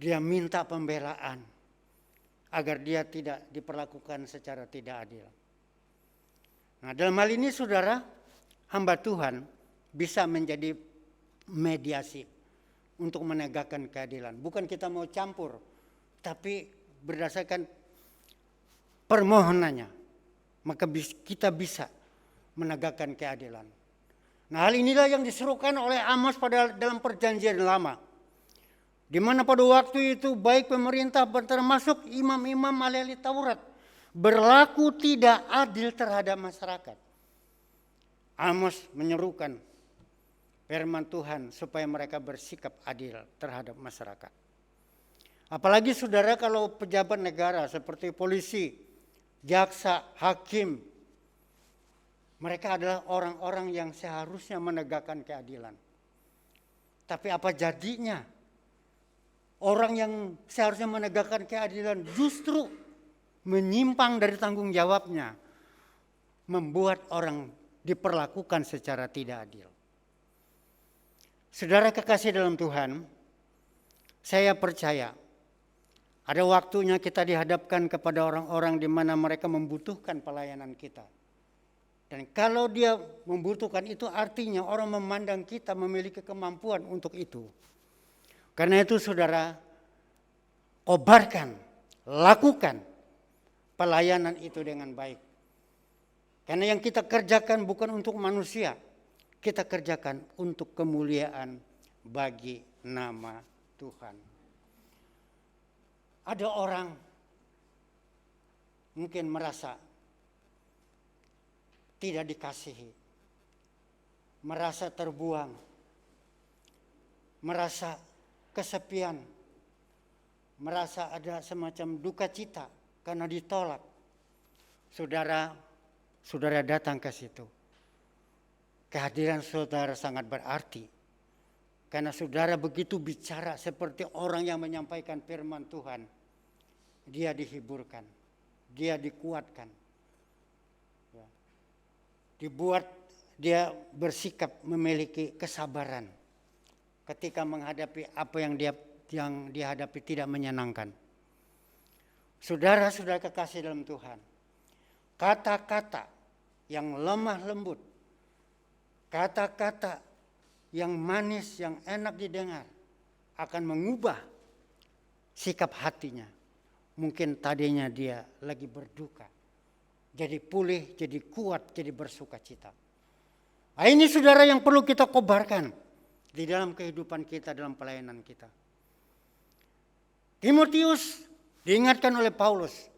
Speaker 3: Dia minta pembelaan agar dia tidak diperlakukan secara tidak adil. Nah, dalam hal ini saudara, hamba Tuhan bisa menjadi mediasi untuk menegakkan keadilan. Bukan kita mau campur, tapi berdasarkan permohonannya, maka kita bisa menegakkan keadilan. Nah, hal inilah yang diserukan oleh Amos dalam perjanjian lama. Di mana pada waktu itu baik pemerintah termasuk imam-imam ahli Taurat berlaku tidak adil terhadap masyarakat. Amos menyerukan firman Tuhan supaya mereka bersikap adil terhadap masyarakat. Apalagi saudara kalau pejabat negara seperti polisi, jaksa, hakim, mereka adalah orang-orang yang seharusnya menegakkan keadilan. Tapi apa jadinya orang yang seharusnya menegakkan keadilan justru menyimpang dari tanggung jawabnya, membuat orang diperlakukan secara tidak adil. Saudara kekasih dalam Tuhan, saya percaya ada waktunya kita dihadapkan kepada orang-orang di mana mereka membutuhkan pelayanan kita. Dan kalau dia membutuhkan, itu artinya orang memandang kita memiliki kemampuan untuk itu. Karena itu saudara, kobarkan, lakukan pelayanan itu dengan baik. Karena yang kita kerjakan bukan untuk manusia, kita kerjakan untuk kemuliaan bagi nama Tuhan. Ada orang mungkin merasa tidak dikasihi, merasa terbuang, merasa kesepian, merasa ada semacam duka cita karena ditolak. Saudara datang ke situ. Kehadiran saudara sangat berarti. Karena saudara begitu bicara seperti orang yang menyampaikan firman Tuhan. Dia dihiburkan, dia dikuatkan. Dibuat dia bersikap memiliki kesabaran ketika menghadapi apa yang dihadapi tidak menyenangkan. Saudara-saudara kekasih dalam Tuhan, kata-kata yang lemah lembut, kata-kata yang manis, yang enak didengar akan mengubah sikap hatinya. Mungkin tadinya dia lagi berduka, jadi pulih, jadi kuat, jadi bersuka cita. Nah, ini saudara yang perlu kita kobarkan di dalam kehidupan kita, dalam pelayanan kita. Timotius diingatkan oleh Paulus,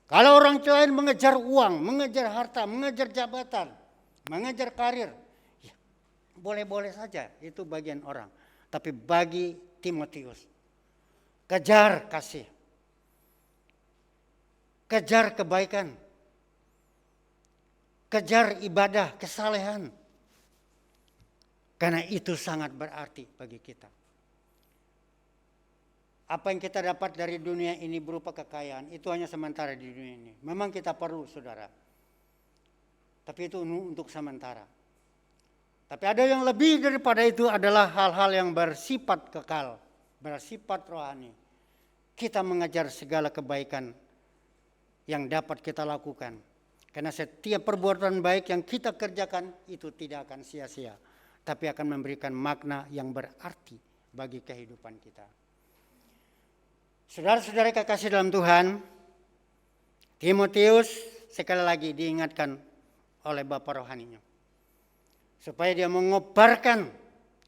Speaker 3: kalau orang lain mengejar uang, mengejar harta, mengejar jabatan, mengejar karir, ya, boleh-boleh saja, itu bagian orang. Tapi bagi Timotius, kejar kasih, kejar kebaikan, kejar ibadah, kesalehan. Karena itu sangat berarti bagi kita. Apa yang kita dapat dari dunia ini berupa kekayaan, itu hanya sementara di dunia ini. Memang kita perlu, saudara. Tapi itu untuk sementara. Tapi ada yang lebih daripada itu, adalah hal-hal yang bersifat kekal, bersifat rohani. Kita mengajar segala kebaikan yang dapat kita lakukan. Karena setiap perbuatan baik yang kita kerjakan itu tidak akan sia-sia, tapi akan memberikan makna yang berarti bagi kehidupan kita. Saudara-saudara kekasih dalam Tuhan, Timotius sekali lagi diingatkan oleh Bapa rohaninya, supaya dia mengobarkan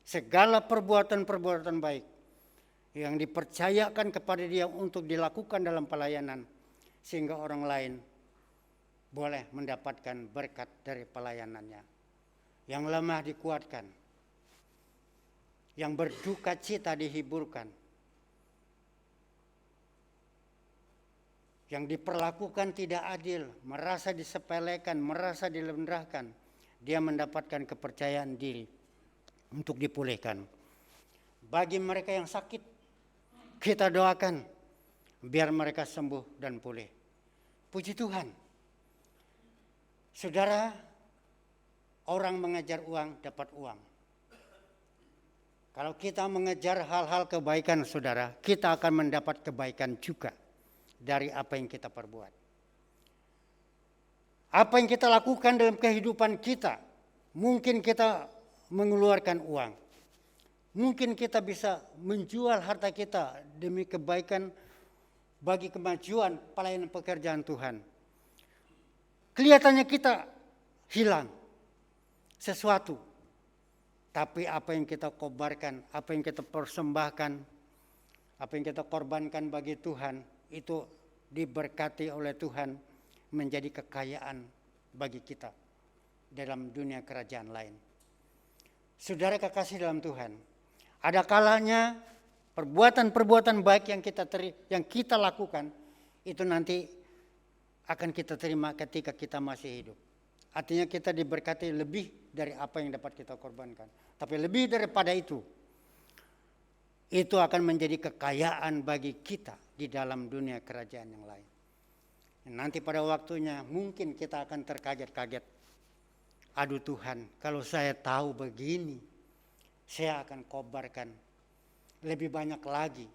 Speaker 3: segala perbuatan-perbuatan baik yang dipercayakan kepada dia untuk dilakukan dalam pelayanan, sehingga orang lain boleh mendapatkan berkat dari pelayanannya. Yang lemah dikuatkan, yang berduka cita dihiburkan, yang diperlakukan tidak adil, merasa disepelekan, merasa direndahkan, dia mendapatkan kepercayaan diri untuk dipulihkan. Bagi mereka yang sakit, kita doakan biar mereka sembuh dan pulih. Puji Tuhan. Saudara, orang mengejar uang dapat uang. Kalau kita mengejar hal-hal kebaikan, saudara, kita akan mendapat kebaikan juga dari apa yang kita perbuat. Apa yang kita lakukan dalam kehidupan kita, mungkin kita mengeluarkan uang. Mungkin kita bisa menjual harta kita demi kebaikan bagi kemajuan pelayanan pekerjaan Tuhan. Kelihatannya kita hilang sesuatu, tapi apa yang kita kobarkan, apa yang kita persembahkan, apa yang kita korbankan bagi Tuhan, itu diberkati oleh Tuhan menjadi kekayaan bagi kita dalam dunia kerajaan lain. Saudara kekasih dalam Tuhan, ada kalanya perbuatan-perbuatan baik yang kita lakukan itu nanti akan kita terima ketika kita masih hidup. Artinya kita diberkati lebih dari apa yang dapat kita korbankan. Tapi lebih daripada itu, itu akan menjadi kekayaan bagi kita di dalam dunia kerajaan yang lain. Nanti pada waktunya mungkin kita akan terkaget-kaget. Aduh Tuhan, kalau saya tahu begini, saya akan kobarkan lebih banyak lagi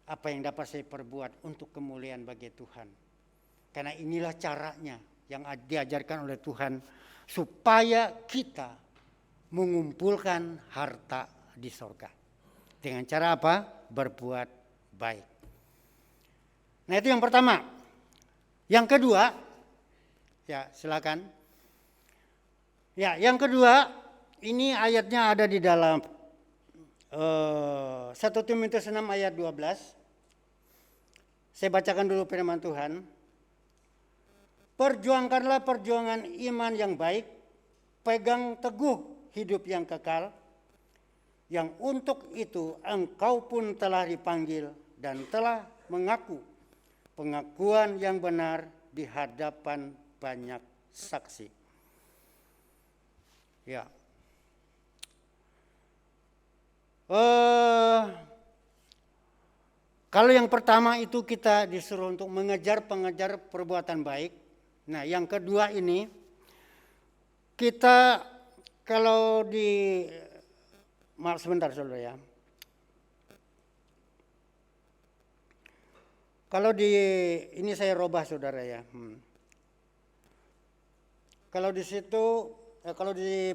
Speaker 3: apa yang dapat saya perbuat untuk kemuliaan bagi Tuhan. Karena inilah caranya yang diajarkan oleh Tuhan supaya kita mengumpulkan harta di sorga. Dengan cara apa? Berbuat baik. Nah itu yang pertama. Yang kedua, ya silakan. Ya yang kedua, ini ayatnya ada di dalam 1 Timotius 6 ayat 12. Saya bacakan dulu firman Tuhan. Perjuangkanlah perjuangan iman yang baik, pegang teguh hidup yang kekal, yang untuk itu engkau pun telah dipanggil dan telah mengaku pengakuan yang benar di hadapan banyak saksi. Ya. Kalau yang pertama itu kita disuruh untuk mengejar perbuatan baik. Nah, yang kedua ini kita kalau di maaf sebentar saudara ya. Kalau di ini saya robah saudara ya. Kalau di situ kalau di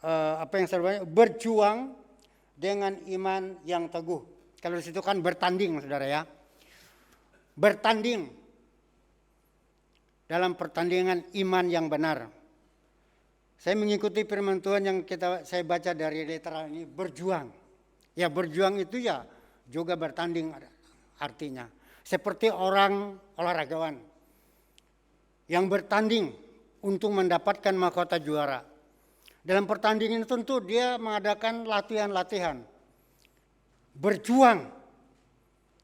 Speaker 3: apa yang saya berjuang dengan iman yang teguh. Kalau di situ kan bertanding saudara ya. Bertanding dalam pertandingan iman yang benar. Saya mengikuti firman Tuhan yang saya baca dari literal ini, berjuang. Ya berjuang itu ya juga bertanding artinya. Seperti orang olahragawan yang bertanding untuk mendapatkan mahkota juara. Dalam pertandingan tentu dia mengadakan latihan-latihan. Berjuang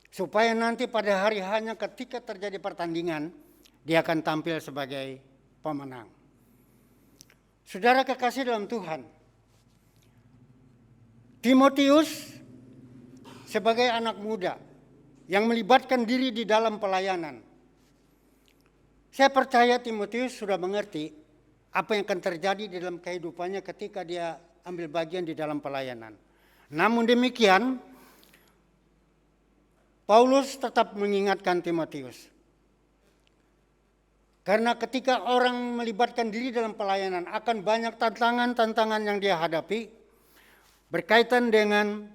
Speaker 3: supaya nanti pada hari hanya ketika terjadi pertandingan dia akan tampil sebagai pemenang. Saudara kekasih dalam Tuhan, Timotius sebagai anak muda yang melibatkan diri di dalam pelayanan. Saya percaya Timotius sudah mengerti apa yang akan terjadi di dalam kehidupannya ketika dia ambil bagian di dalam pelayanan. Namun demikian, Paulus tetap mengingatkan Timotius. Karena ketika orang melibatkan diri dalam pelayanan akan banyak tantangan-tantangan yang dia hadapi berkaitan dengan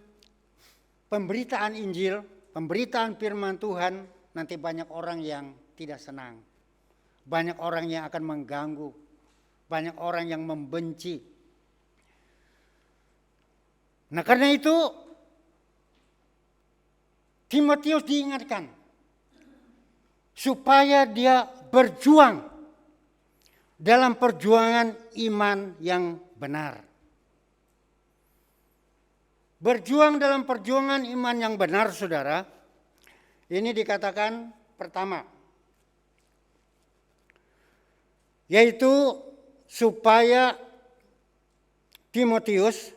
Speaker 3: pemberitaan Injil, pemberitaan firman Tuhan, nanti banyak orang yang tidak senang. Banyak orang yang akan mengganggu, banyak orang yang membenci. Nah karena itu Timotius diingatkan supaya dia berjuang dalam perjuangan iman yang benar. Berjuang dalam perjuangan iman yang benar, saudara, ini dikatakan pertama, yaitu supaya Timotius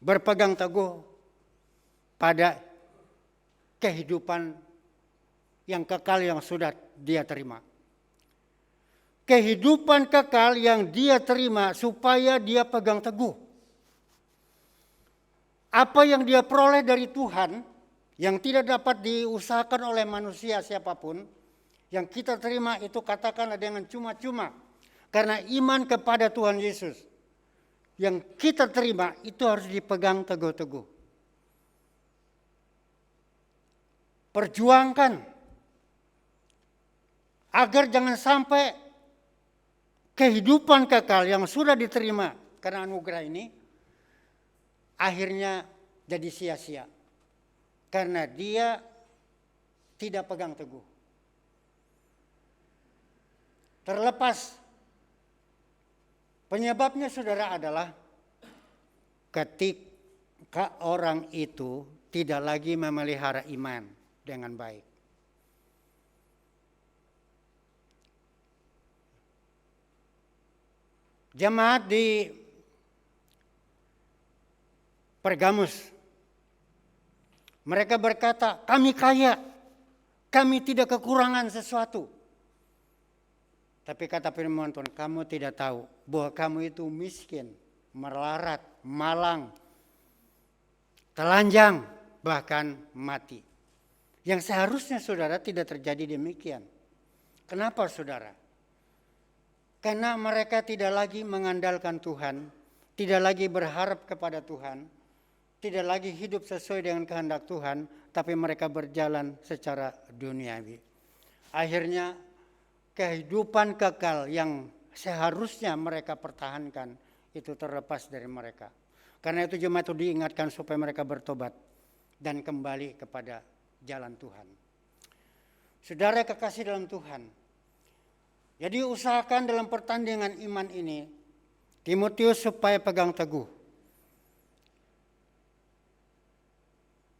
Speaker 3: berpegang teguh pada kehidupan yang kekal yang sudah dia terima. Kehidupan kekal yang dia terima supaya dia pegang teguh. Apa yang dia peroleh dari Tuhan yang tidak dapat diusahakan oleh manusia siapapun, yang kita terima itu katakanlah dengan cuma-cuma karena iman kepada Tuhan Yesus. Yang kita terima itu harus dipegang teguh-teguh. Perjuangkan agar jangan sampai kehidupan kekal yang sudah diterima karena anugerah ini akhirnya jadi sia-sia karena dia tidak pegang teguh. Terlepas penyebabnya saudara adalah ketika orang itu tidak lagi memelihara iman dengan baik. Jemaat di Pergamus Mereka berkata, kami kaya, kami tidak kekurangan sesuatu. Tapi kata firman Tuhan, kamu tidak tahu bahwa kamu itu miskin, melarat, malang, telanjang, bahkan mati. Yang seharusnya saudara tidak terjadi demikian. Kenapa saudara? Karena mereka tidak lagi mengandalkan Tuhan, tidak lagi berharap kepada Tuhan, tidak lagi hidup sesuai dengan kehendak Tuhan, tapi mereka berjalan secara duniawi. Akhirnya kehidupan kekal yang seharusnya mereka pertahankan itu terlepas dari mereka. Karena itu jemaat itu diingatkan supaya mereka bertobat dan kembali kepada jalan Tuhan. Saudara kekasih dalam Tuhan, jadi usahakan dalam pertandingan iman ini, Timotius supaya pegang teguh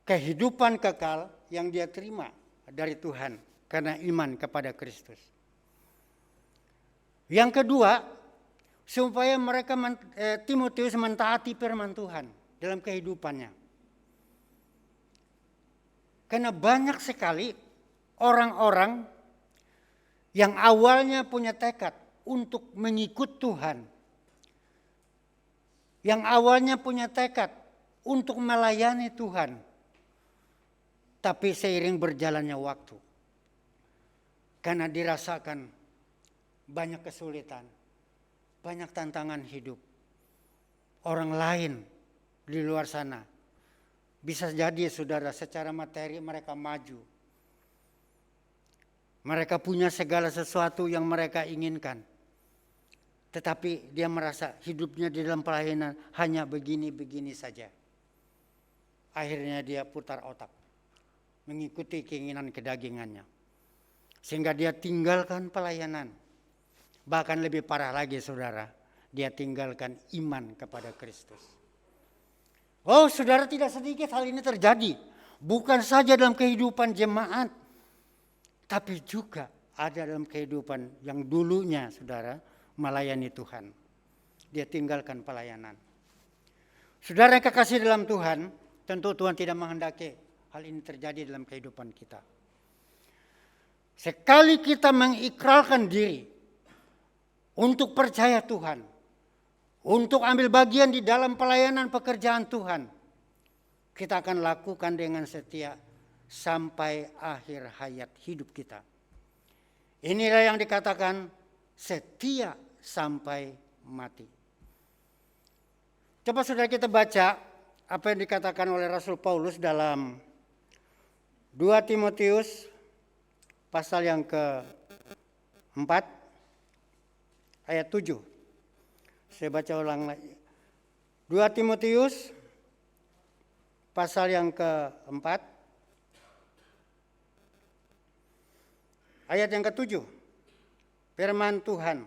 Speaker 3: kehidupan kekal yang dia terima dari Tuhan karena iman kepada Kristus. Yang kedua, supaya Timotius mentaati firman Tuhan dalam kehidupannya. Karena banyak sekali orang-orang yang awalnya punya tekad untuk mengikut Tuhan, yang awalnya punya tekad untuk melayani Tuhan, tapi seiring berjalannya waktu, karena dirasakan banyak kesulitan, banyak tantangan hidup, orang lain di luar sana, bisa jadi saudara secara materi mereka maju. Mereka punya segala sesuatu yang mereka inginkan. Tetapi dia merasa hidupnya di dalam pelayanan hanya begini-begini saja. Akhirnya dia putar otak, mengikuti keinginan kedagingannya. Sehingga dia tinggalkan pelayanan. Bahkan lebih parah lagi saudara, dia tinggalkan iman kepada Kristus. Oh saudara, tidak sedikit hal ini terjadi. Bukan saja dalam kehidupan jemaat, tapi juga ada dalam kehidupan yang dulunya saudara melayani Tuhan. Dia tinggalkan pelayanan. Saudara yang kekasih dalam Tuhan, tentu Tuhan tidak menghendaki hal ini terjadi dalam kehidupan kita. Sekali kita mengikrarkan diri untuk percaya Tuhan, untuk ambil bagian di dalam pelayanan pekerjaan Tuhan, kita akan lakukan dengan setia sampai akhir hayat hidup kita. Inilah yang dikatakan setia sampai mati. Coba saudara kita baca apa yang dikatakan oleh Rasul Paulus dalam 2 Timotius pasal yang ke-4 ayat 7. Saya baca ulang lagi. 2 Timotius pasal yang ke-4 ayat yang ke-7. Firman Tuhan.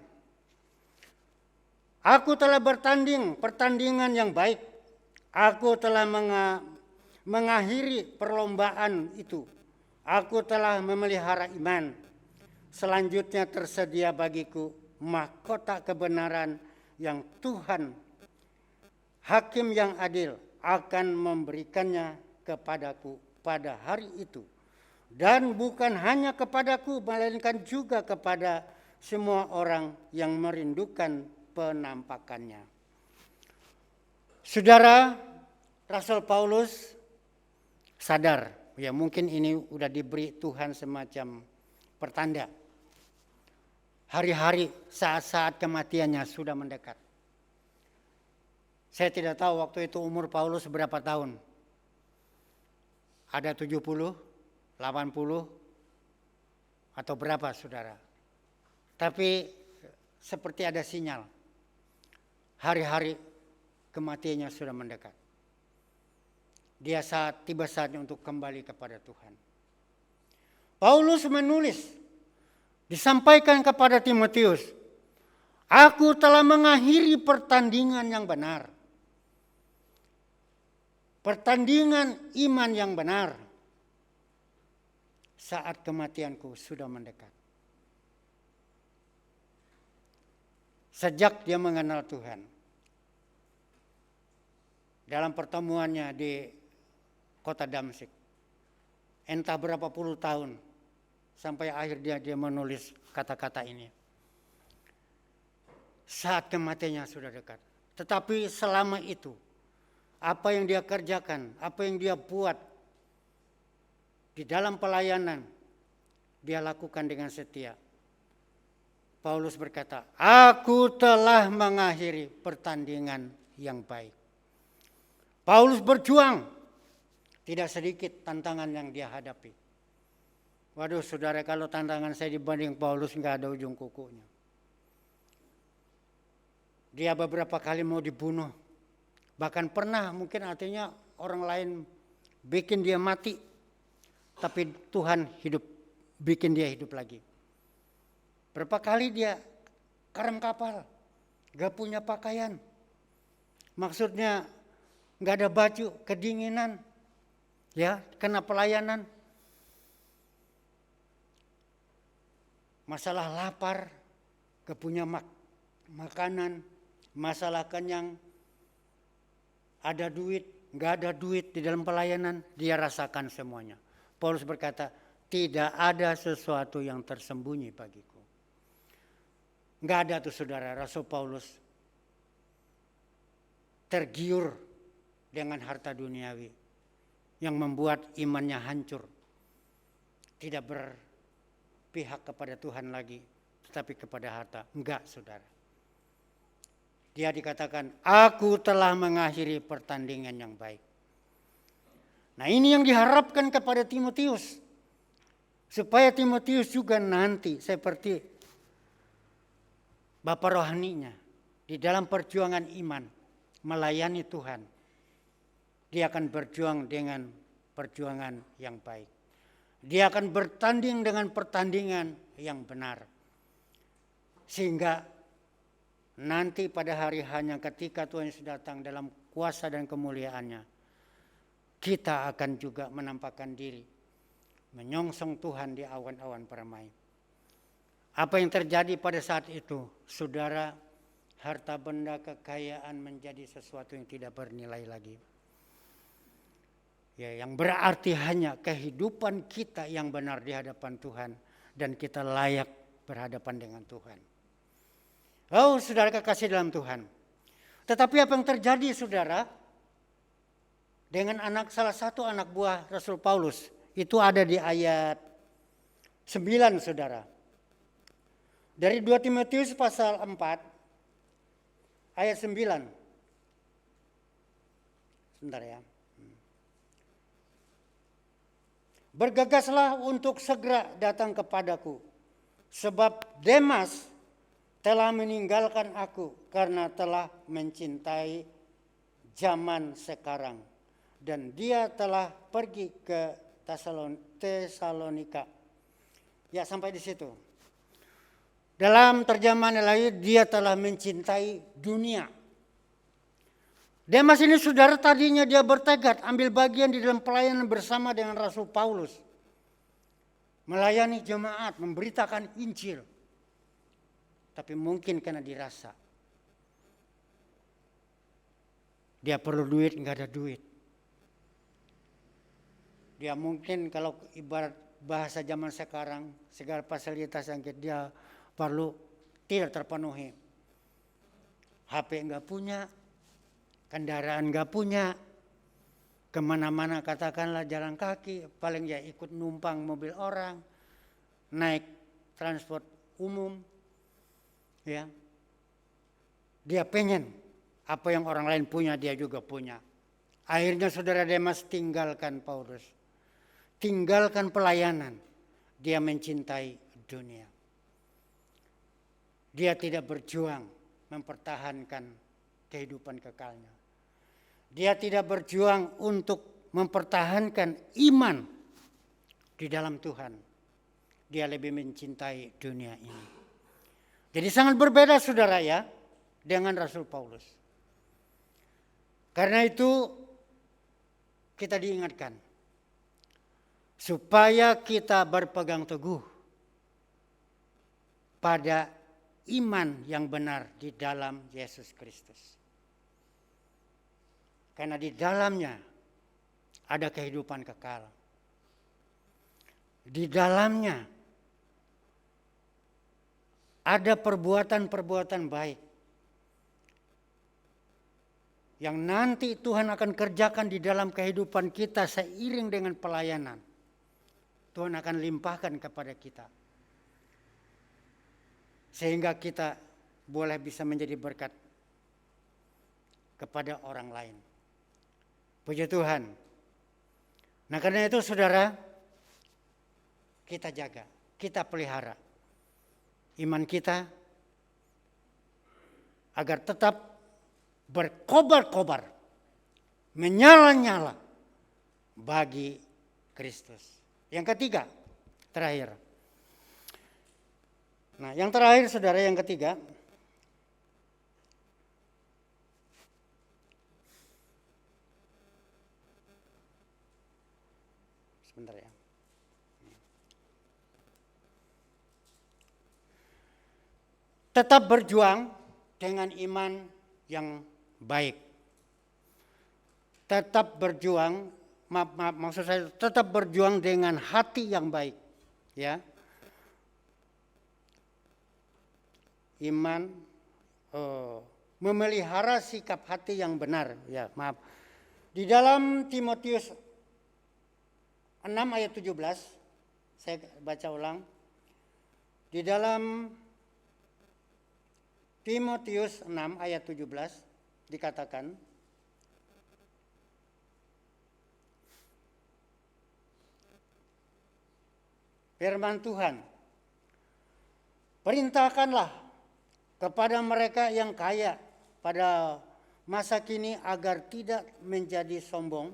Speaker 3: Aku telah bertanding pertandingan yang baik. Aku telah mengakhiri perlombaan itu. Aku telah memelihara iman. Selanjutnya tersedia bagiku mahkota kebenaran yang Tuhan, Hakim yang adil, akan memberikannya kepadaku pada hari itu. Dan bukan hanya kepadaku, melainkan juga kepada semua orang yang merindukan penampakannya. Saudara, Rasul Paulus sadar, ya mungkin ini udah diberi Tuhan semacam pertanda. Hari-hari, saat-saat kematiannya sudah mendekat. Saya tidak tahu waktu itu umur Paulus berapa tahun. Ada 70, 80, atau berapa saudara. Tapi seperti ada sinyal. Hari-hari kematiannya sudah mendekat. Dia tiba saatnya untuk kembali kepada Tuhan. Paulus menulis, disampaikan kepada Timotius, aku telah mengakhiri pertandingan yang benar. Pertandingan iman yang benar. Saat kematianku sudah mendekat. Sejak dia mengenal Tuhan. Dalam pertemuannya di kota Damsyik, entah berapa puluh tahun sampai akhir dia menulis kata-kata ini. Saat kematiannya sudah dekat. Tetapi selama itu, apa yang dia kerjakan, apa yang dia buat di dalam pelayanan, dia lakukan dengan setia. Paulus berkata, aku telah mengakhiri pertandingan yang baik. Paulus berjuang, tidak sedikit tantangan yang dia hadapi. Waduh saudara, kalau tantangan saya dibanding Paulus nggak ada ujung kukunya. Dia beberapa kali mau dibunuh. Bahkan pernah mungkin artinya orang lain bikin dia mati. Tapi Tuhan bikin dia hidup lagi. Berapa kali dia karam kapal, gak punya pakaian. Maksudnya gak ada baju, kedinginan, ya kena pelayanan. Masalah lapar, gak punya makanan, masalah kenyang, ada duit, gak ada duit di dalam pelayanan, dia rasakan semuanya. Paulus berkata, tidak ada sesuatu yang tersembunyi bagiku. Nggak ada tuh saudara, Rasul Paulus tergiur dengan harta duniawi yang membuat imannya hancur. Tidak berpihak kepada Tuhan lagi, tetapi kepada harta. Enggak saudara. Dia dikatakan, aku telah mengakhiri pertandingan yang baik. Nah ini yang diharapkan kepada Timotius. Supaya Timotius juga nanti seperti bapak rohaninya di dalam perjuangan iman melayani Tuhan. Dia akan berjuang dengan perjuangan yang baik. Dia akan bertanding dengan pertandingan yang benar. Sehingga nanti pada hari hanya ketika Tuhan Yesus datang dalam kuasa dan kemuliaannya, kita akan juga menampakkan diri menyongsong Tuhan di awan-awan permai. Apa yang terjadi pada saat itu, saudara, harta benda kekayaan menjadi sesuatu yang tidak bernilai lagi. Ya, yang berarti hanya kehidupan kita yang benar di hadapan Tuhan dan kita layak berhadapan dengan Tuhan. Oh, saudara kekasih dalam Tuhan. Tetapi apa yang terjadi, saudara, dengan salah satu anak buah Rasul Paulus, itu ada di ayat 9, saudara. Dari 2 Timotius pasal 4 ayat 9. Sebentar ya. Bergegaslah untuk segera datang kepadaku, sebab Demas telah meninggalkan aku karena telah mencintai zaman sekarang. Dan dia telah pergi ke Tesalonika. Ya sampai di situ. Dalam terjemahan lain, dia telah mencintai dunia. Demas ini saudara tadinya dia bertekad ambil bagian di dalam pelayanan bersama dengan Rasul Paulus. Melayani jemaat, memberitakan Injil. Tapi mungkin karena dirasa dia perlu duit, enggak ada duit. Dia mungkin kalau ibarat bahasa zaman sekarang, segala fasilitas yang dia perlu tidak terpenuhi. HP enggak punya, kendaraan enggak punya, kemana-mana katakanlah jalan kaki, paling ya ikut numpang mobil orang, naik transport umum, ya. Dia pengen apa yang orang lain punya dia juga punya. Akhirnya saudara Demas tinggalkan Paulus, tinggalkan pelayanan, dia mencintai dunia. Dia tidak berjuang mempertahankan kehidupan kekalnya. Dia tidak berjuang untuk mempertahankan iman di dalam Tuhan. Dia lebih mencintai dunia ini. Jadi sangat berbeda saudara ya dengan Rasul Paulus. Karena itu kita diingatkan supaya kita berpegang teguh pada iman yang benar di dalam Yesus Kristus. Karena di dalamnya ada kehidupan kekal. di dalamnya ada perbuatan-perbuatan baik yang nanti Tuhan akan kerjakan di dalam kehidupan kita seiring dengan pelayanan. Tuhan akan limpahkan kepada kita. Sehingga kita boleh bisa menjadi berkat kepada orang lain. Puji Tuhan. Nah karena itu saudara, kita jaga, kita pelihara iman kita agar tetap berkobar-kobar, menyala-nyala bagi Kristus. Yang ketiga, terakhir. Nah yang terakhir saudara, yang ketiga, sebentar ya. Tetap berjuang dengan iman yang baik. Tetap berjuang, maksud saya tetap berjuang dengan hati yang baik, ya. Iman, memelihara sikap hati yang benar, ya, maaf. Di dalam Timotius 6 ayat 17, saya baca ulang. Di dalam Timotius 6 ayat 17 dikatakan, firman Tuhan, perintahkanlah kepada mereka yang kaya pada masa kini agar tidak menjadi sombong,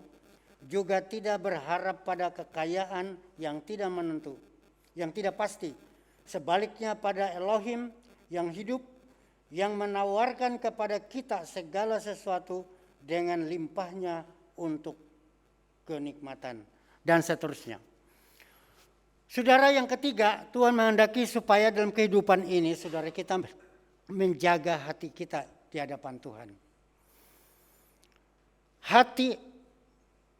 Speaker 3: juga tidak berharap pada kekayaan yang tidak menentu, yang tidak pasti. Sebaliknya pada Elohim yang hidup, yang menawarkan kepada kita segala sesuatu dengan limpahnya untuk kenikmatan, dan seterusnya. Saudara, yang ketiga, Tuhan menghendaki supaya dalam kehidupan ini, saudara, kita menjaga hati kita di hadapan Tuhan. Hati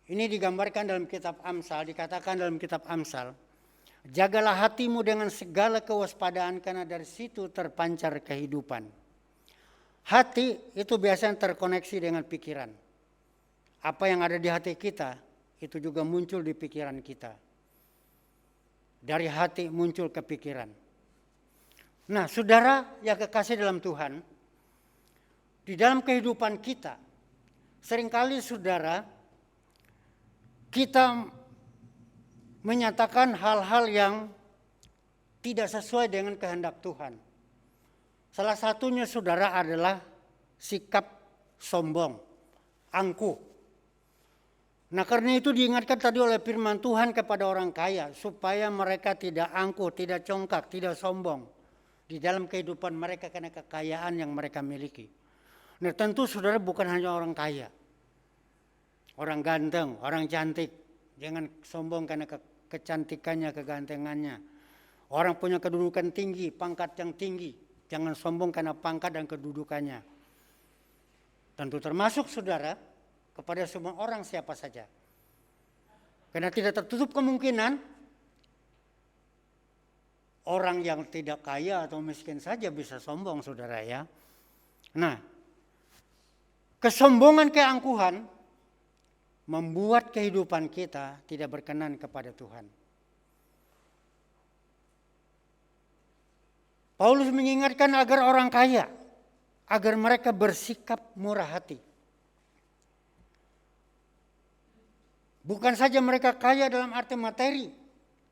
Speaker 3: ini digambarkan dalam kitab Amsal, dikatakan dalam kitab Amsal, jagalah hatimu dengan segala kewaspadaan karena dari situ terpancar kehidupan. Hati itu biasanya terkoneksi dengan pikiran. Apa yang ada di hati kita itu juga muncul di pikiran kita. Dari hati muncul ke pikiran. Nah, saudara yang kekasih dalam Tuhan, di dalam kehidupan kita, seringkali saudara, kita menyatakan hal-hal yang tidak sesuai dengan kehendak Tuhan. Salah satunya saudara adalah sikap sombong, angkuh. Nah karena itu diingatkan tadi oleh firman Tuhan kepada orang kaya, supaya mereka tidak angkuh, tidak congkak, tidak sombong di dalam kehidupan mereka karena kekayaan yang mereka miliki. Nah tentu saudara bukan hanya orang kaya, orang ganteng, orang cantik, jangan sombong karena kecantikannya, kegantengannya. Orang punya kedudukan tinggi, pangkat yang tinggi, jangan sombong karena pangkat dan kedudukannya. Tentu termasuk saudara kepada semua orang siapa saja. Karena tidak tertutup kemungkinan orang yang tidak kaya atau miskin saja bisa sombong saudara ya. Nah, kesombongan, keangkuhan membuat kehidupan kita tidak berkenan kepada Tuhan. Paulus mengingatkan agar orang kaya, agar mereka bersikap murah hati. Bukan saja mereka kaya dalam arti materi,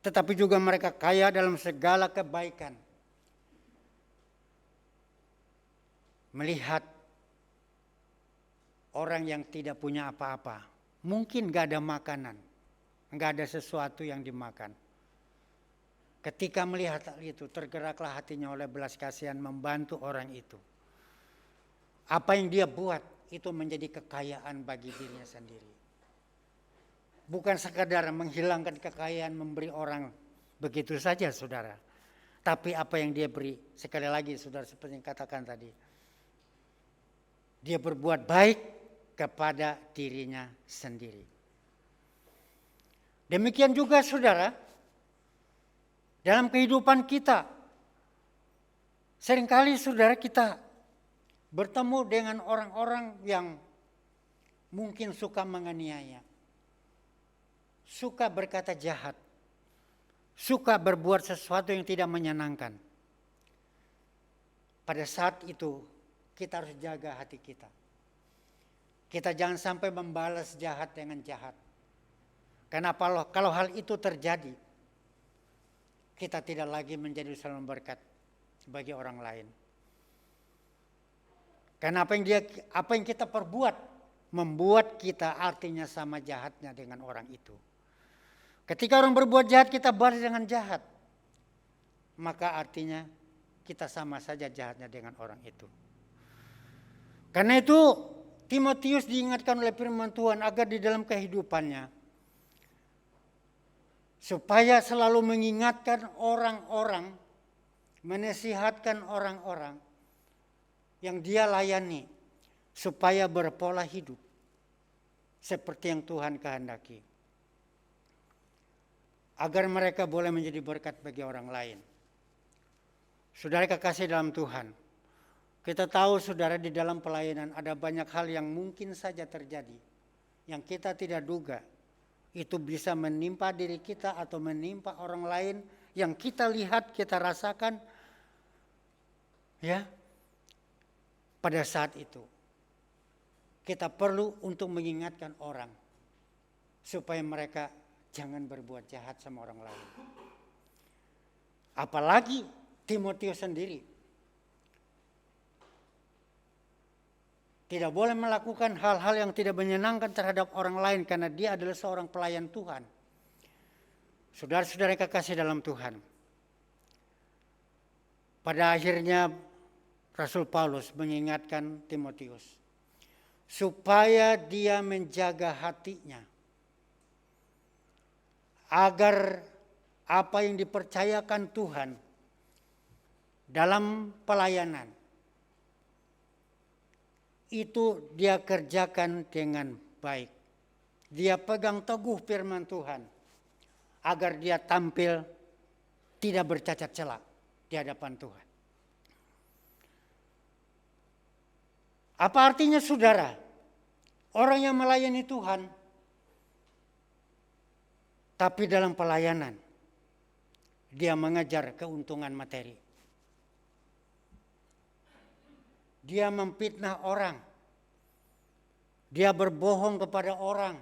Speaker 3: tetapi juga mereka kaya dalam segala kebaikan. Melihat orang yang tidak punya apa-apa, mungkin gak ada makanan, gak ada sesuatu yang dimakan. Ketika melihat hal itu, tergeraklah hatinya oleh belas kasihan membantu orang itu. Apa yang dia buat itu menjadi kekayaan bagi dirinya sendiri. Bukan sekadar menghilangkan kekayaan, memberi orang begitu saja saudara. Tapi apa yang dia beri, sekali lagi saudara seperti yang katakan tadi, dia berbuat baik kepada dirinya sendiri. Demikian juga saudara, dalam kehidupan kita. Seringkali saudara kita bertemu dengan orang-orang yang mungkin suka menganiaya, suka berkata jahat, suka berbuat sesuatu yang tidak menyenangkan. Pada saat itu kita harus jaga hati kita. Kita jangan sampai membalas jahat dengan jahat. Karena kalau hal itu terjadi, kita tidak lagi menjadi saluran berkat bagi orang lain. Karena apa yang kita perbuat membuat kita artinya sama jahatnya dengan orang itu. Ketika orang berbuat jahat kita balas dengan jahat, maka artinya kita sama saja jahatnya dengan orang itu. Karena itu Timotius diingatkan oleh firman Tuhan agar di dalam kehidupannya supaya selalu mengingatkan orang-orang, menasihatkan orang-orang yang dia layani supaya berpola hidup seperti yang Tuhan kehendaki, agar mereka boleh menjadi berkat bagi orang lain. Saudara kekasih dalam Tuhan, kita tahu saudara di dalam pelayanan ada banyak hal yang mungkin saja terjadi yang kita tidak duga. Itu bisa menimpa diri kita atau menimpa orang lain yang kita lihat, kita rasakan. Ya, pada saat itu kita perlu untuk mengingatkan orang supaya mereka jangan berbuat jahat sama orang lain. Apalagi Timotius sendiri tidak boleh melakukan hal-hal yang tidak menyenangkan terhadap orang lain karena dia adalah seorang pelayan Tuhan. Saudara-saudara kekasih dalam Tuhan, pada akhirnya Rasul Paulus mengingatkan Timotius supaya dia menjaga hatinya agar apa yang dipercayakan Tuhan dalam pelayanan itu dia kerjakan dengan baik. Dia pegang teguh firman Tuhan agar dia tampil tidak bercacat celah di hadapan Tuhan. Apa artinya saudara? Orang yang melayani Tuhan tapi dalam pelayanan dia mengejar keuntungan materi. Dia memfitnah orang. Dia berbohong kepada orang.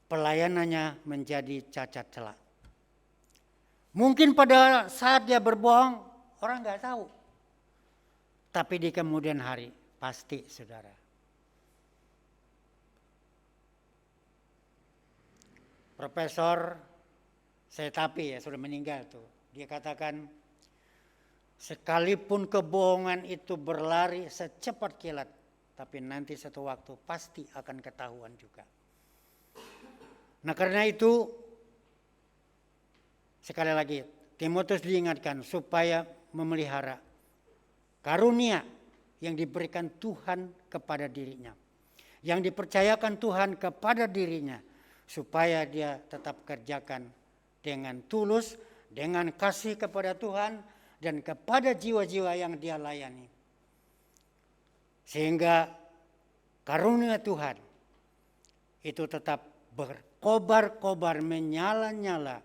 Speaker 3: Pelayanannya menjadi cacat celah. Mungkin pada saat dia berbohong, orang nggak tahu. Tapi di kemudian hari, pasti saudara. Profesor Setapi ya sudah meninggal tuh. Dia katakan, sekalipun kebohongan itu berlari secepat kilat, tapi nanti satu waktu pasti akan ketahuan juga. Nah karena itu, sekali lagi Timotius diingatkan supaya memelihara karunia yang diberikan Tuhan kepada dirinya, yang dipercayakan Tuhan kepada dirinya, supaya dia tetap kerjakan dengan tulus, dengan kasih kepada Tuhan, dan kepada jiwa-jiwa yang dia layani. Sehingga karunia Tuhan itu tetap berkobar-kobar, menyala-nyala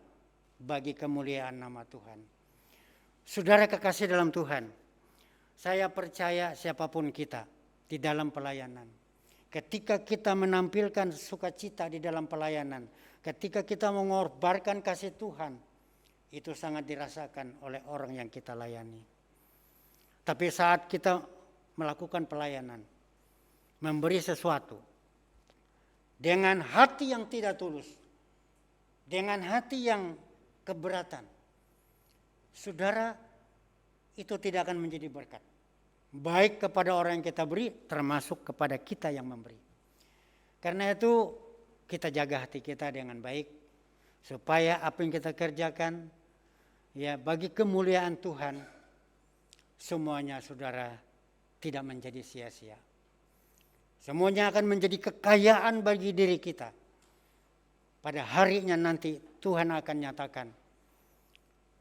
Speaker 3: bagi kemuliaan nama Tuhan. Saudara kekasih dalam Tuhan, saya percaya siapapun kita di dalam pelayanan, ketika kita menampilkan sukacita di dalam pelayanan, ketika kita mengorbankan kasih Tuhan, itu sangat dirasakan oleh orang yang kita layani. Tapi saat kita melakukan pelayanan, memberi sesuatu dengan hati yang tidak tulus, dengan hati yang keberatan, saudara, itu tidak akan menjadi berkat. Baik kepada orang yang kita beri, termasuk kepada kita yang memberi. Karena itu kita jaga hati kita dengan baik, supaya apa yang kita kerjakan ya bagi kemuliaan Tuhan, semuanya saudara tidak menjadi sia-sia. Semuanya akan menjadi kekayaan bagi diri kita. pada harinya nanti Tuhan akan nyatakan,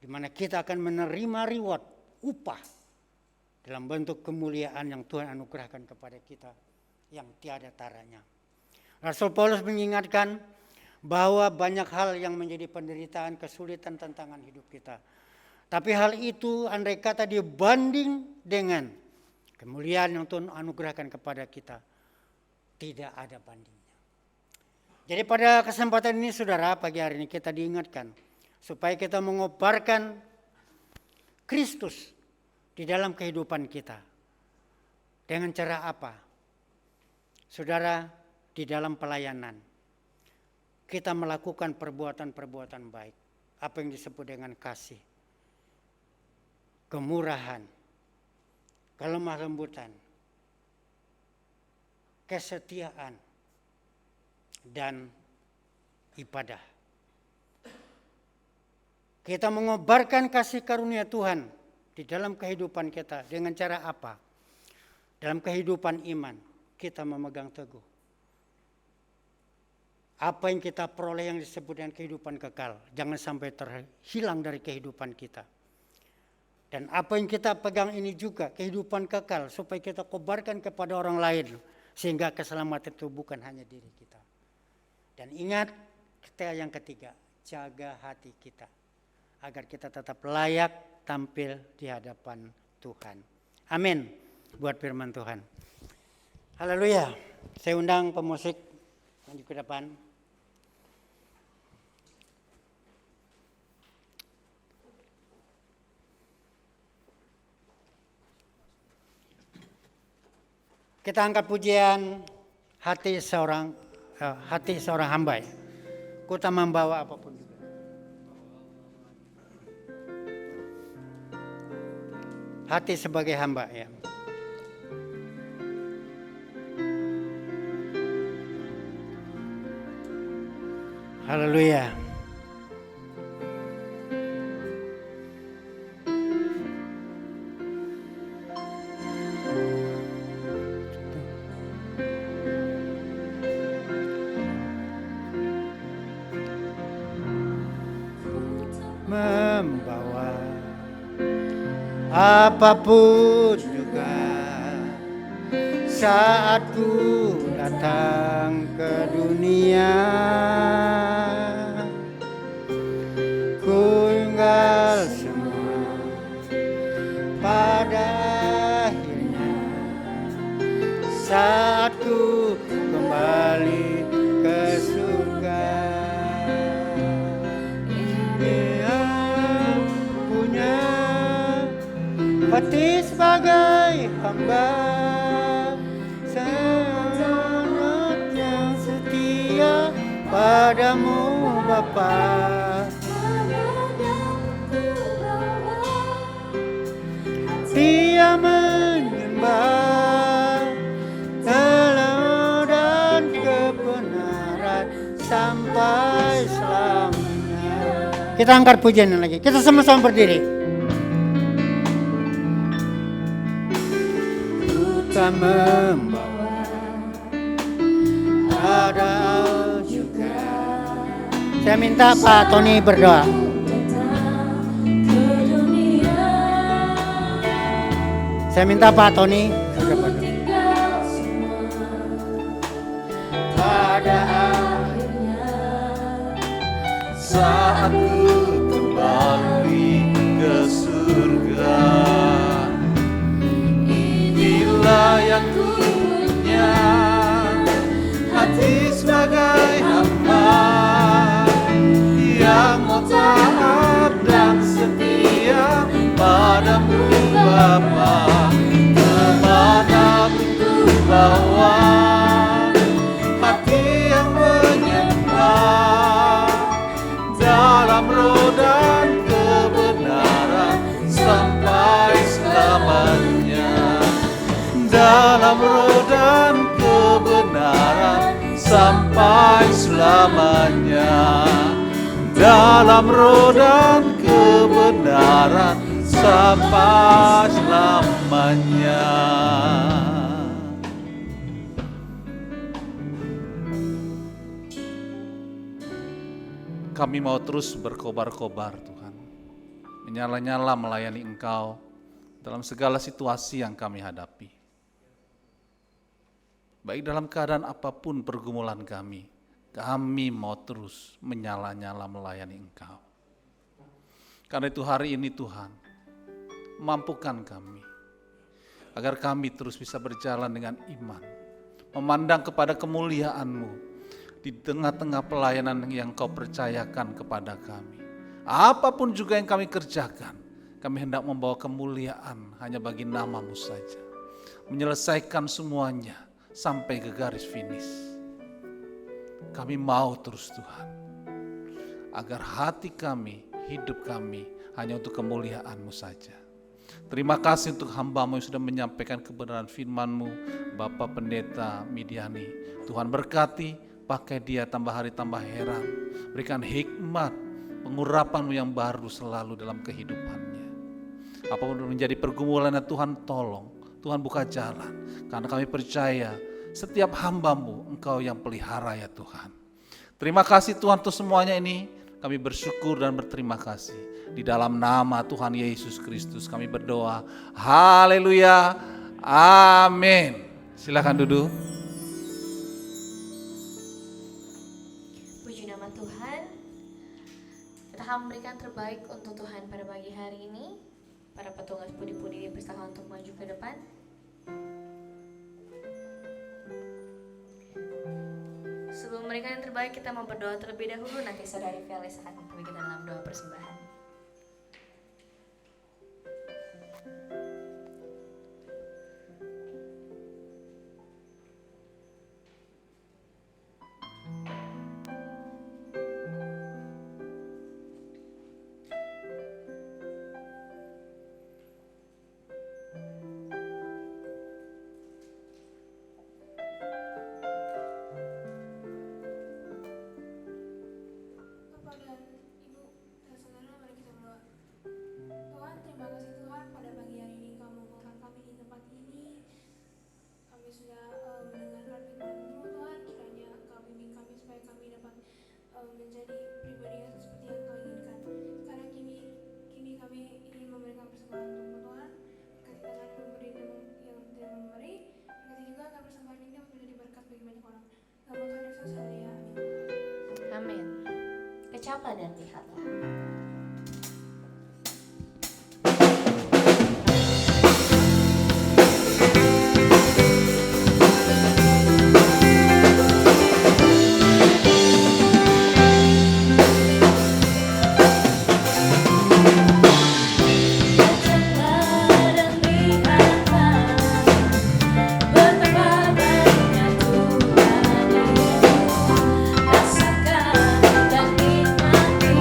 Speaker 3: di mana kita akan menerima reward, upah dalam bentuk kemuliaan yang Tuhan anugerahkan kepada kita yang tiada taranya. Rasul Paulus mengingatkan bahwa banyak hal yang menjadi penderitaan, kesulitan, tantangan hidup kita. Tapi hal itu andai kata dibanding dengan kemuliaan yang Tuhan anugerahkan kepada kita, tidak ada bandingnya. Jadi pada kesempatan ini saudara, pagi hari ini kita diingatkan supaya kita mengobarkan Kristus di dalam kehidupan kita. Dengan cara apa? Saudara, di dalam pelayanan kita melakukan perbuatan-perbuatan baik. Apa yang disebut dengan kasih, kemurahan, kelemah lembutan, kesetiaan, dan ibadah. Kita mengobarkan kasih karunia Tuhan di dalam kehidupan kita dengan cara apa? Dalam kehidupan iman kita memegang teguh apa yang kita peroleh yang disebut dengan kehidupan kekal, jangan sampai terhilang dari kehidupan kita. Dan apa yang kita pegang ini juga kehidupan kekal, supaya kita kobarkan kepada orang lain, sehingga keselamatan itu bukan hanya diri kita. Dan ingat, kita yang ketiga, jaga hati kita agar kita tetap layak tampil di hadapan Tuhan. Amin. Buat firman Tuhan. Haleluya. Saya undang pemusik maju ke depan. Kita angkat pujian hati seorang hamba. Ku tak membawa apapun juga. Hati sebagai hamba ya. Haleluya. Membawa apapun juga saat ku datang ke dunia, ku tinggal semua pada akhirnya saat ku kembali ke surga. Hati sebagai hamba, sangat yang setia padamu Bapa. Dia menyembah dalam dan kebenaran sampai selamanya. Kita angkat pujian lagi. Kita sama-sama berdiri. Membawa ada juga. Saya minta Pak Tony berdoa. Saya minta Pak Tony berdoa. Pada akhirnya
Speaker 4: saat ku kembali ke surga, yang ku punya hati sebagai hamba yang mau taat dan setia padamu Bapa. Kemana ku bawa hati yang menyembah dalam roh dan kebenaran sampai selamanya. Dalam roh dan kebenaran sampai selamanya. Dalam roh dan kebenaran sampai selamanya. Kami mau terus berkobar-kobar Tuhan, menyala-nyala melayani Engkau dalam segala situasi yang kami hadapi. Baik dalam keadaan apapun pergumulan kami mau terus menyala-nyala melayani Engkau. Karena itu hari ini Tuhan, mampukan kami, agar kami terus bisa berjalan dengan iman, memandang kepada kemuliaan-Mu di tengah-tengah pelayanan yang Kau percayakan kepada kami. Apapun juga yang kami kerjakan, kami hendak membawa kemuliaan hanya bagi nama-Mu saja. Menyelesaikan semuanya sampai ke garis finish. Kami mau terus Tuhan, agar hati kami, hidup kami hanya untuk kemuliaan-Mu saja. Terima kasih untuk hamba-Mu yang sudah menyampaikan kebenaran firman-Mu, Bapak Pendeta Midiani. Tuhan berkati, pakai dia tambah hari tambah heran. Berikan hikmat, pengurapan-Mu yang baru selalu dalam kehidupannya. Apapun menjadi pergumulannya Tuhan tolong, Tuhan buka jalan. Karena kami percaya setiap hamba-Mu Engkau yang pelihara ya Tuhan. Terima kasih Tuhan untuk semuanya ini. Kami bersyukur dan berterima kasih. Di dalam nama Tuhan Yesus Kristus kami berdoa. Haleluya. Amin. Silakan duduk.
Speaker 2: Puji nama Tuhan. Kita akan memberikan terbaik untuk Tuhan pada pagi hari ini. Para petugas pudi-pudi dipersilakan untuk maju ke depan. Sebelum memberikan yang terbaik, kita mau berdoa terlebih dahulu. Nanti Saudari Felis akan memimpin kita dalam doa persembahan.
Speaker 5: menjadi pribadi yang seperti yang Kau inginkan. Sekarang kini kami ingin memberikan persembahan untuk Tuhan. Berkati Tuhan memberi yang tidak memberi. Berkati juga agar persembahan ini menjadi berkat bagi banyak orang. Nama Tuhan Yesus, haleluya, amin.
Speaker 2: Amin. Kecaplah dan lihatlah.
Speaker 1: Rasakan dan nikmati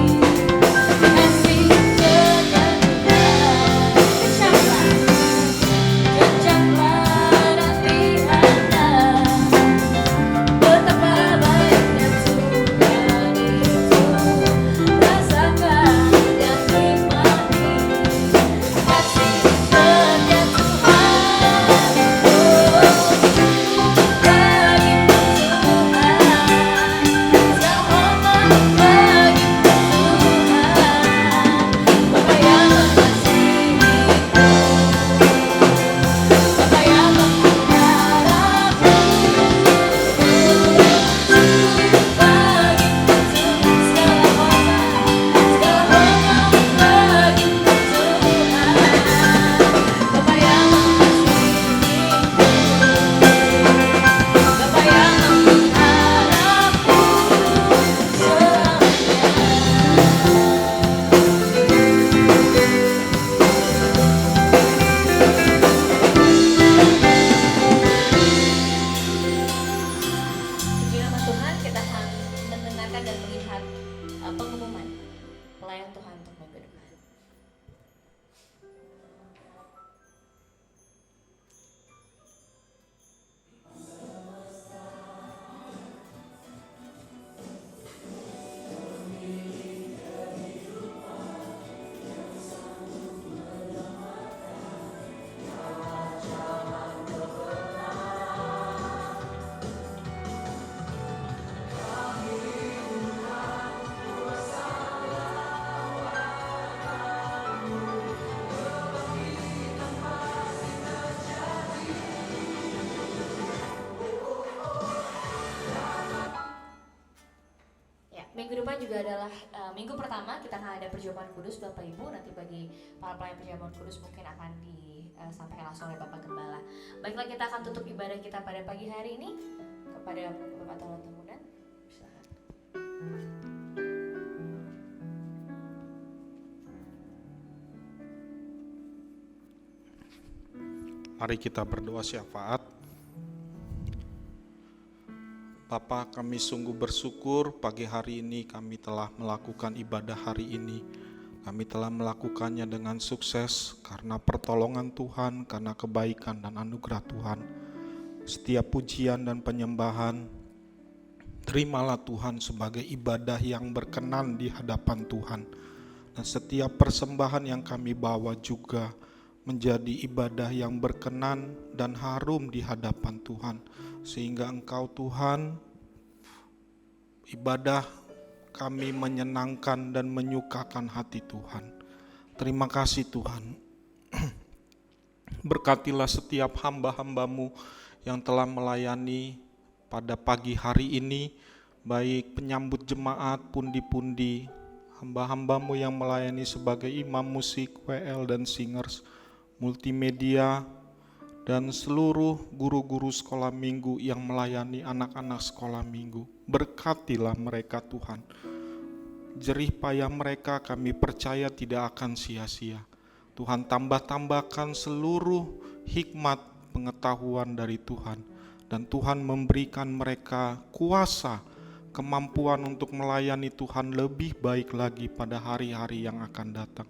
Speaker 2: juga adalah minggu pertama kita akan ada perjamuan kudus Bapak Ibu. Nanti bagi para pelayan perjamuan kudus mungkin akan disampaikan langsung oleh Bapak Gembala. Baiklah, kita akan tutup ibadah kita pada pagi hari ini kepada Bapak Tolong Temudan. Silakan.
Speaker 6: Mari kita berdoa syafaat. Bapa, kami sungguh bersyukur pagi hari ini kami telah melakukan ibadah hari ini. Kami telah melakukannya dengan sukses karena pertolongan Tuhan, karena kebaikan dan anugerah Tuhan. Setiap pujian dan penyembahan, terimalah Tuhan sebagai ibadah yang berkenan di hadapan Tuhan. Dan setiap persembahan yang kami bawa juga menjadi ibadah yang berkenan dan harum di hadapan Tuhan, sehingga Engkau Tuhan, ibadah kami menyenangkan dan menyukakan hati Tuhan. Terima kasih Tuhan. Berkatilah setiap hamba-hamba-Mu yang telah melayani pada pagi hari ini, baik penyambut jemaat, pundi-pundi, hamba-hamba-Mu yang melayani sebagai imam musik, WL dan singers, multimedia, dan seluruh guru-guru sekolah minggu yang melayani anak-anak sekolah minggu. Berkatilah mereka Tuhan. Jerih payah mereka kami percaya tidak akan sia-sia. Tuhan tambah-tambahkan seluruh hikmat pengetahuan dari Tuhan. Dan Tuhan memberikan mereka kuasa, kemampuan untuk melayani Tuhan lebih baik lagi pada hari-hari yang akan datang.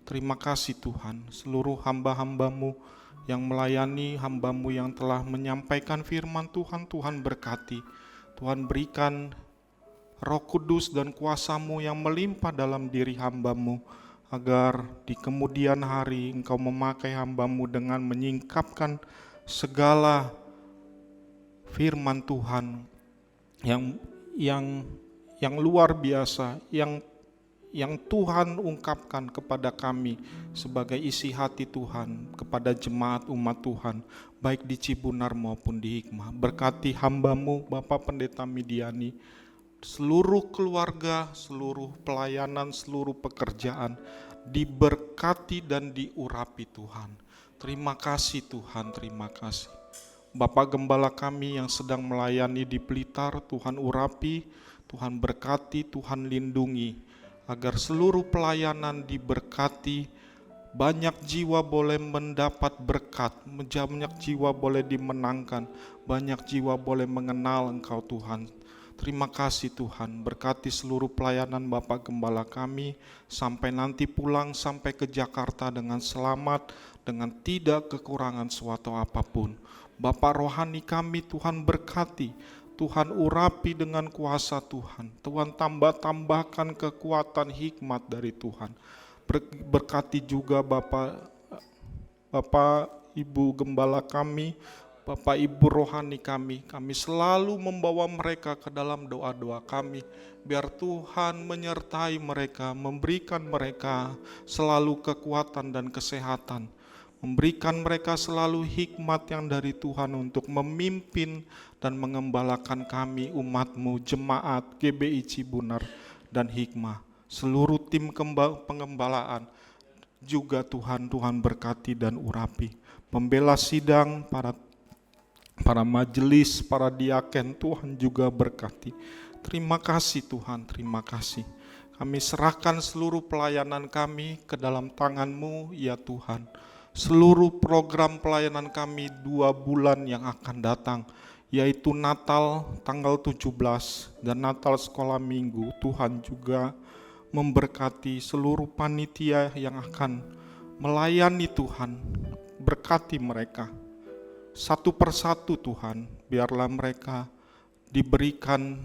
Speaker 6: Terima kasih Tuhan, seluruh hamba-hamba-Mu yang melayani, hamba-Mu yang telah menyampaikan firman Tuhan, Tuhan berkati. Tuhan berikan Roh Kudus dan kuasa-Mu yang melimpah dalam diri hamba-Mu, agar di kemudian hari Engkau memakai hamba-Mu dengan menyingkapkan segala firman Tuhan yang luar biasa, yang Tuhan ungkapkan kepada kami sebagai isi hati Tuhan kepada jemaat umat Tuhan, baik di Cibunar maupun di Hikmah. Berkati hamba-Mu Bapak Pendeta Midiani, seluruh keluarga, seluruh pelayanan, seluruh pekerjaan diberkati dan diurapi Tuhan. Terima kasih Tuhan, terima kasih. Bapak Gembala kami yang sedang melayani di Blitar, Tuhan urapi, Tuhan berkati, Tuhan lindungi, agar seluruh pelayanan diberkati, banyak jiwa boleh mendapat berkat, banyak jiwa boleh dimenangkan, banyak jiwa boleh mengenal Engkau Tuhan. Terima kasih Tuhan, berkati seluruh pelayanan Bapak Gembala kami, sampai nanti pulang sampai ke Jakarta dengan selamat, dengan tidak kekurangan suatu apapun. Bapak rohani kami Tuhan berkati, Tuhan urapi dengan kuasa Tuhan. Tuhan tambahkan kekuatan hikmat dari Tuhan. Berkati juga Bapak Ibu Gembala kami, Bapak Ibu rohani kami selalu membawa mereka ke dalam doa-doa kami. Biar Tuhan menyertai mereka, memberikan mereka selalu kekuatan dan kesehatan. Memberikan mereka selalu hikmat yang dari Tuhan untuk memimpin dan mengembalakan kami umat-Mu, jemaat GBI Cibunar dan Hikmah. Seluruh tim pengembalaan juga Tuhan berkati dan urapi. Pembela sidang, para majelis, para diaken, Tuhan juga berkati. Terima kasih Tuhan, terima kasih. Kami serahkan seluruh pelayanan kami ke dalam tangan-Mu ya Tuhan. Seluruh program pelayanan kami 2 bulan yang akan datang, yaitu Natal tanggal 17 dan Natal sekolah minggu. Tuhan juga memberkati seluruh panitia yang akan melayani Tuhan. Berkati mereka satu persatu Tuhan, biarlah mereka diberikan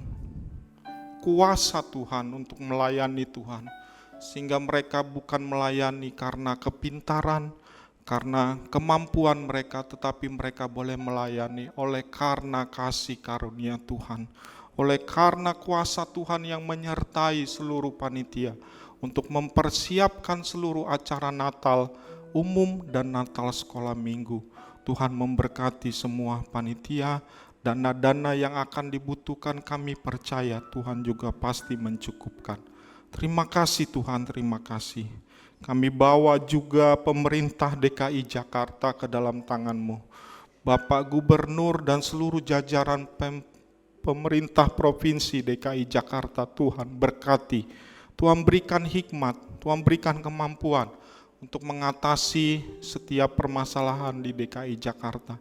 Speaker 6: kuasa Tuhan untuk melayani Tuhan, sehingga mereka bukan melayani karena kepintaran, karena kemampuan mereka, tetapi mereka boleh melayani oleh karena kasih karunia Tuhan, oleh karena kuasa Tuhan yang menyertai seluruh panitia untuk mempersiapkan seluruh acara Natal umum dan Natal sekolah minggu. Tuhan memberkati semua panitia Dana-dana yang akan dibutuhkan kami percaya Tuhan juga pasti mencukupkan. Terima kasih Tuhan, terima kasih. Kami bawa juga pemerintah DKI Jakarta ke dalam tangan-Mu. Bapak Gubernur dan seluruh jajaran pemerintah Provinsi DKI Jakarta, Tuhan berkati. Tuhan berikan hikmat, Tuhan berikan kemampuan untuk mengatasi setiap permasalahan di DKI Jakarta.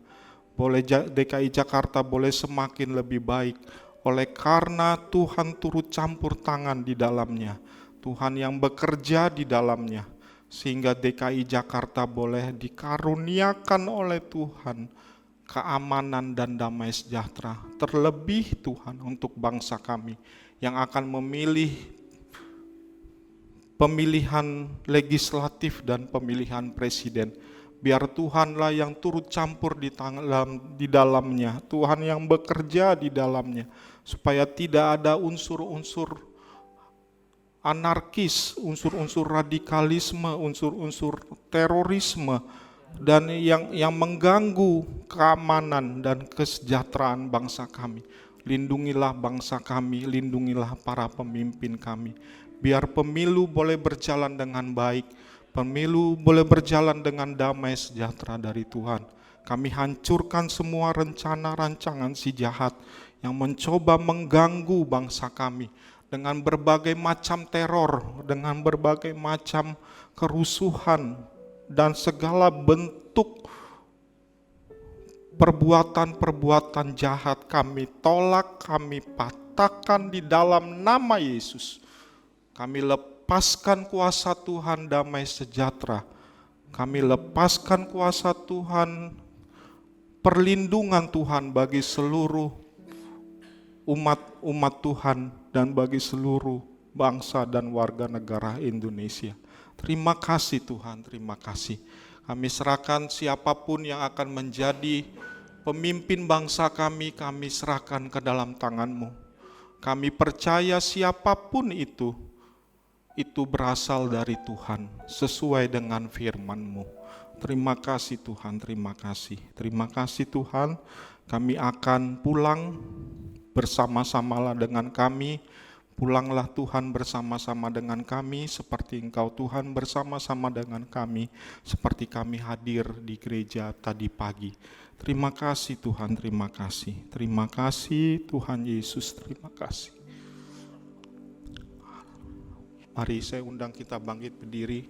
Speaker 6: DKI Jakarta boleh semakin lebih baik oleh karena Tuhan turut campur tangan di dalamnya. Tuhan yang bekerja di dalamnya, sehingga DKI Jakarta boleh dikaruniakan oleh Tuhan keamanan dan damai sejahtera. Terlebih Tuhan untuk bangsa kami yang akan memilih pemilihan legislatif dan pemilihan presiden. Biar Tuhanlah yang turut campur di dalamnya, Tuhan yang bekerja di dalamnya, supaya tidak ada unsur-unsur anarkis, unsur-unsur radikalisme, unsur-unsur terorisme, dan yang mengganggu keamanan dan kesejahteraan bangsa kami. Lindungilah bangsa kami, lindungilah para pemimpin kami. Biar pemilu boleh berjalan dengan baik, pemilu boleh berjalan dengan damai sejahtera dari Tuhan. Kami hancurkan semua rencana rancangan si jahat yang mencoba mengganggu bangsa kami dengan berbagai macam teror, dengan berbagai macam kerusuhan, dan segala bentuk perbuatan-perbuatan jahat kami tolak, kami patahkan di dalam nama Yesus. Kami lepaskan kuasa Tuhan damai sejahtera. Kami lepaskan kuasa Tuhan, perlindungan Tuhan bagi seluruh umat Tuhan dan bagi seluruh bangsa dan warga negara Indonesia. Terima kasih Tuhan, terima kasih. Kami serahkan siapapun yang akan menjadi pemimpin bangsa kami serahkan ke dalam tangan-Mu. Kami percaya siapapun itu berasal dari Tuhan, sesuai dengan firman-Mu. Terima kasih Tuhan, terima kasih. Terima kasih Tuhan, kami akan pulang bersama-samalah dengan kami. Pulanglah Tuhan bersama-sama dengan kami, seperti Engkau Tuhan bersama-sama dengan kami, seperti kami hadir di gereja tadi pagi. Terima kasih Tuhan, terima kasih. Terima kasih Tuhan Yesus, terima kasih. Mari saya undang kita bangkit berdiri.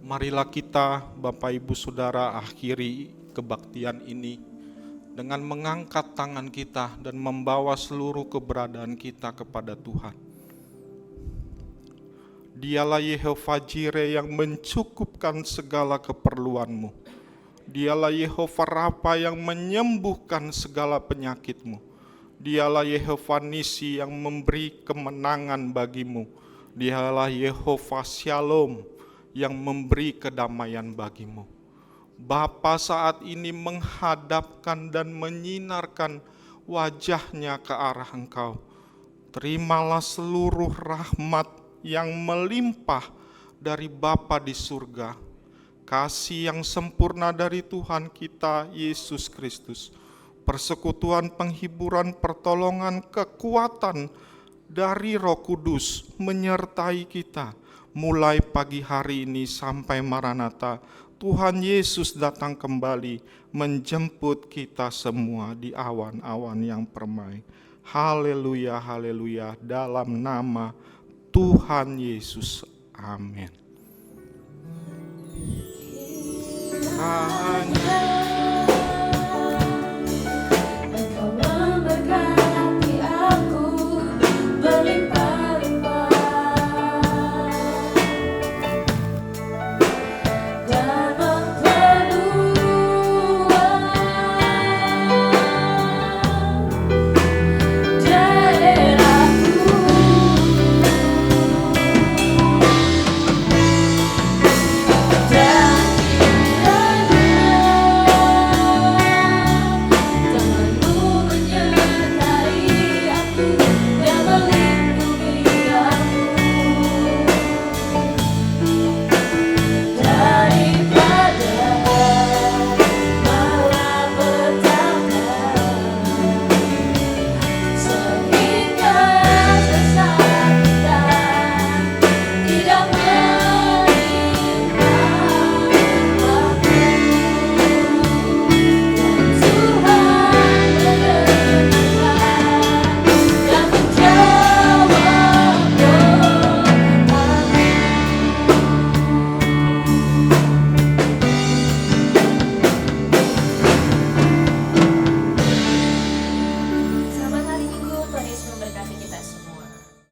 Speaker 6: Marilah kita Bapak Ibu Saudara akhiri kebaktian ini dengan mengangkat tangan kita dan membawa seluruh keberadaan kita kepada Tuhan. Dialah Yehova Jireh yang mencukupkan segala keperluanmu. Dialah Yehova Rafa yang menyembuhkan segala penyakitmu. Dialah Yehova Nisi yang memberi kemenangan bagimu. Dialah Yehova Shalom yang memberi kedamaian bagimu. Bapa saat ini menghadapkan dan menyinarkan wajahnya ke arah Engkau. Terimalah seluruh rahmat yang melimpah dari Bapa di surga. Kasih yang sempurna dari Tuhan kita Yesus Kristus. Persekutuan, penghiburan, pertolongan, kekuatan dari Roh Kudus menyertai kita mulai pagi hari ini sampai Maranatha. Tuhan Yesus datang kembali menjemput kita semua di awan-awan yang permai. Haleluya, haleluya, dalam nama Tuhan Yesus. Amin.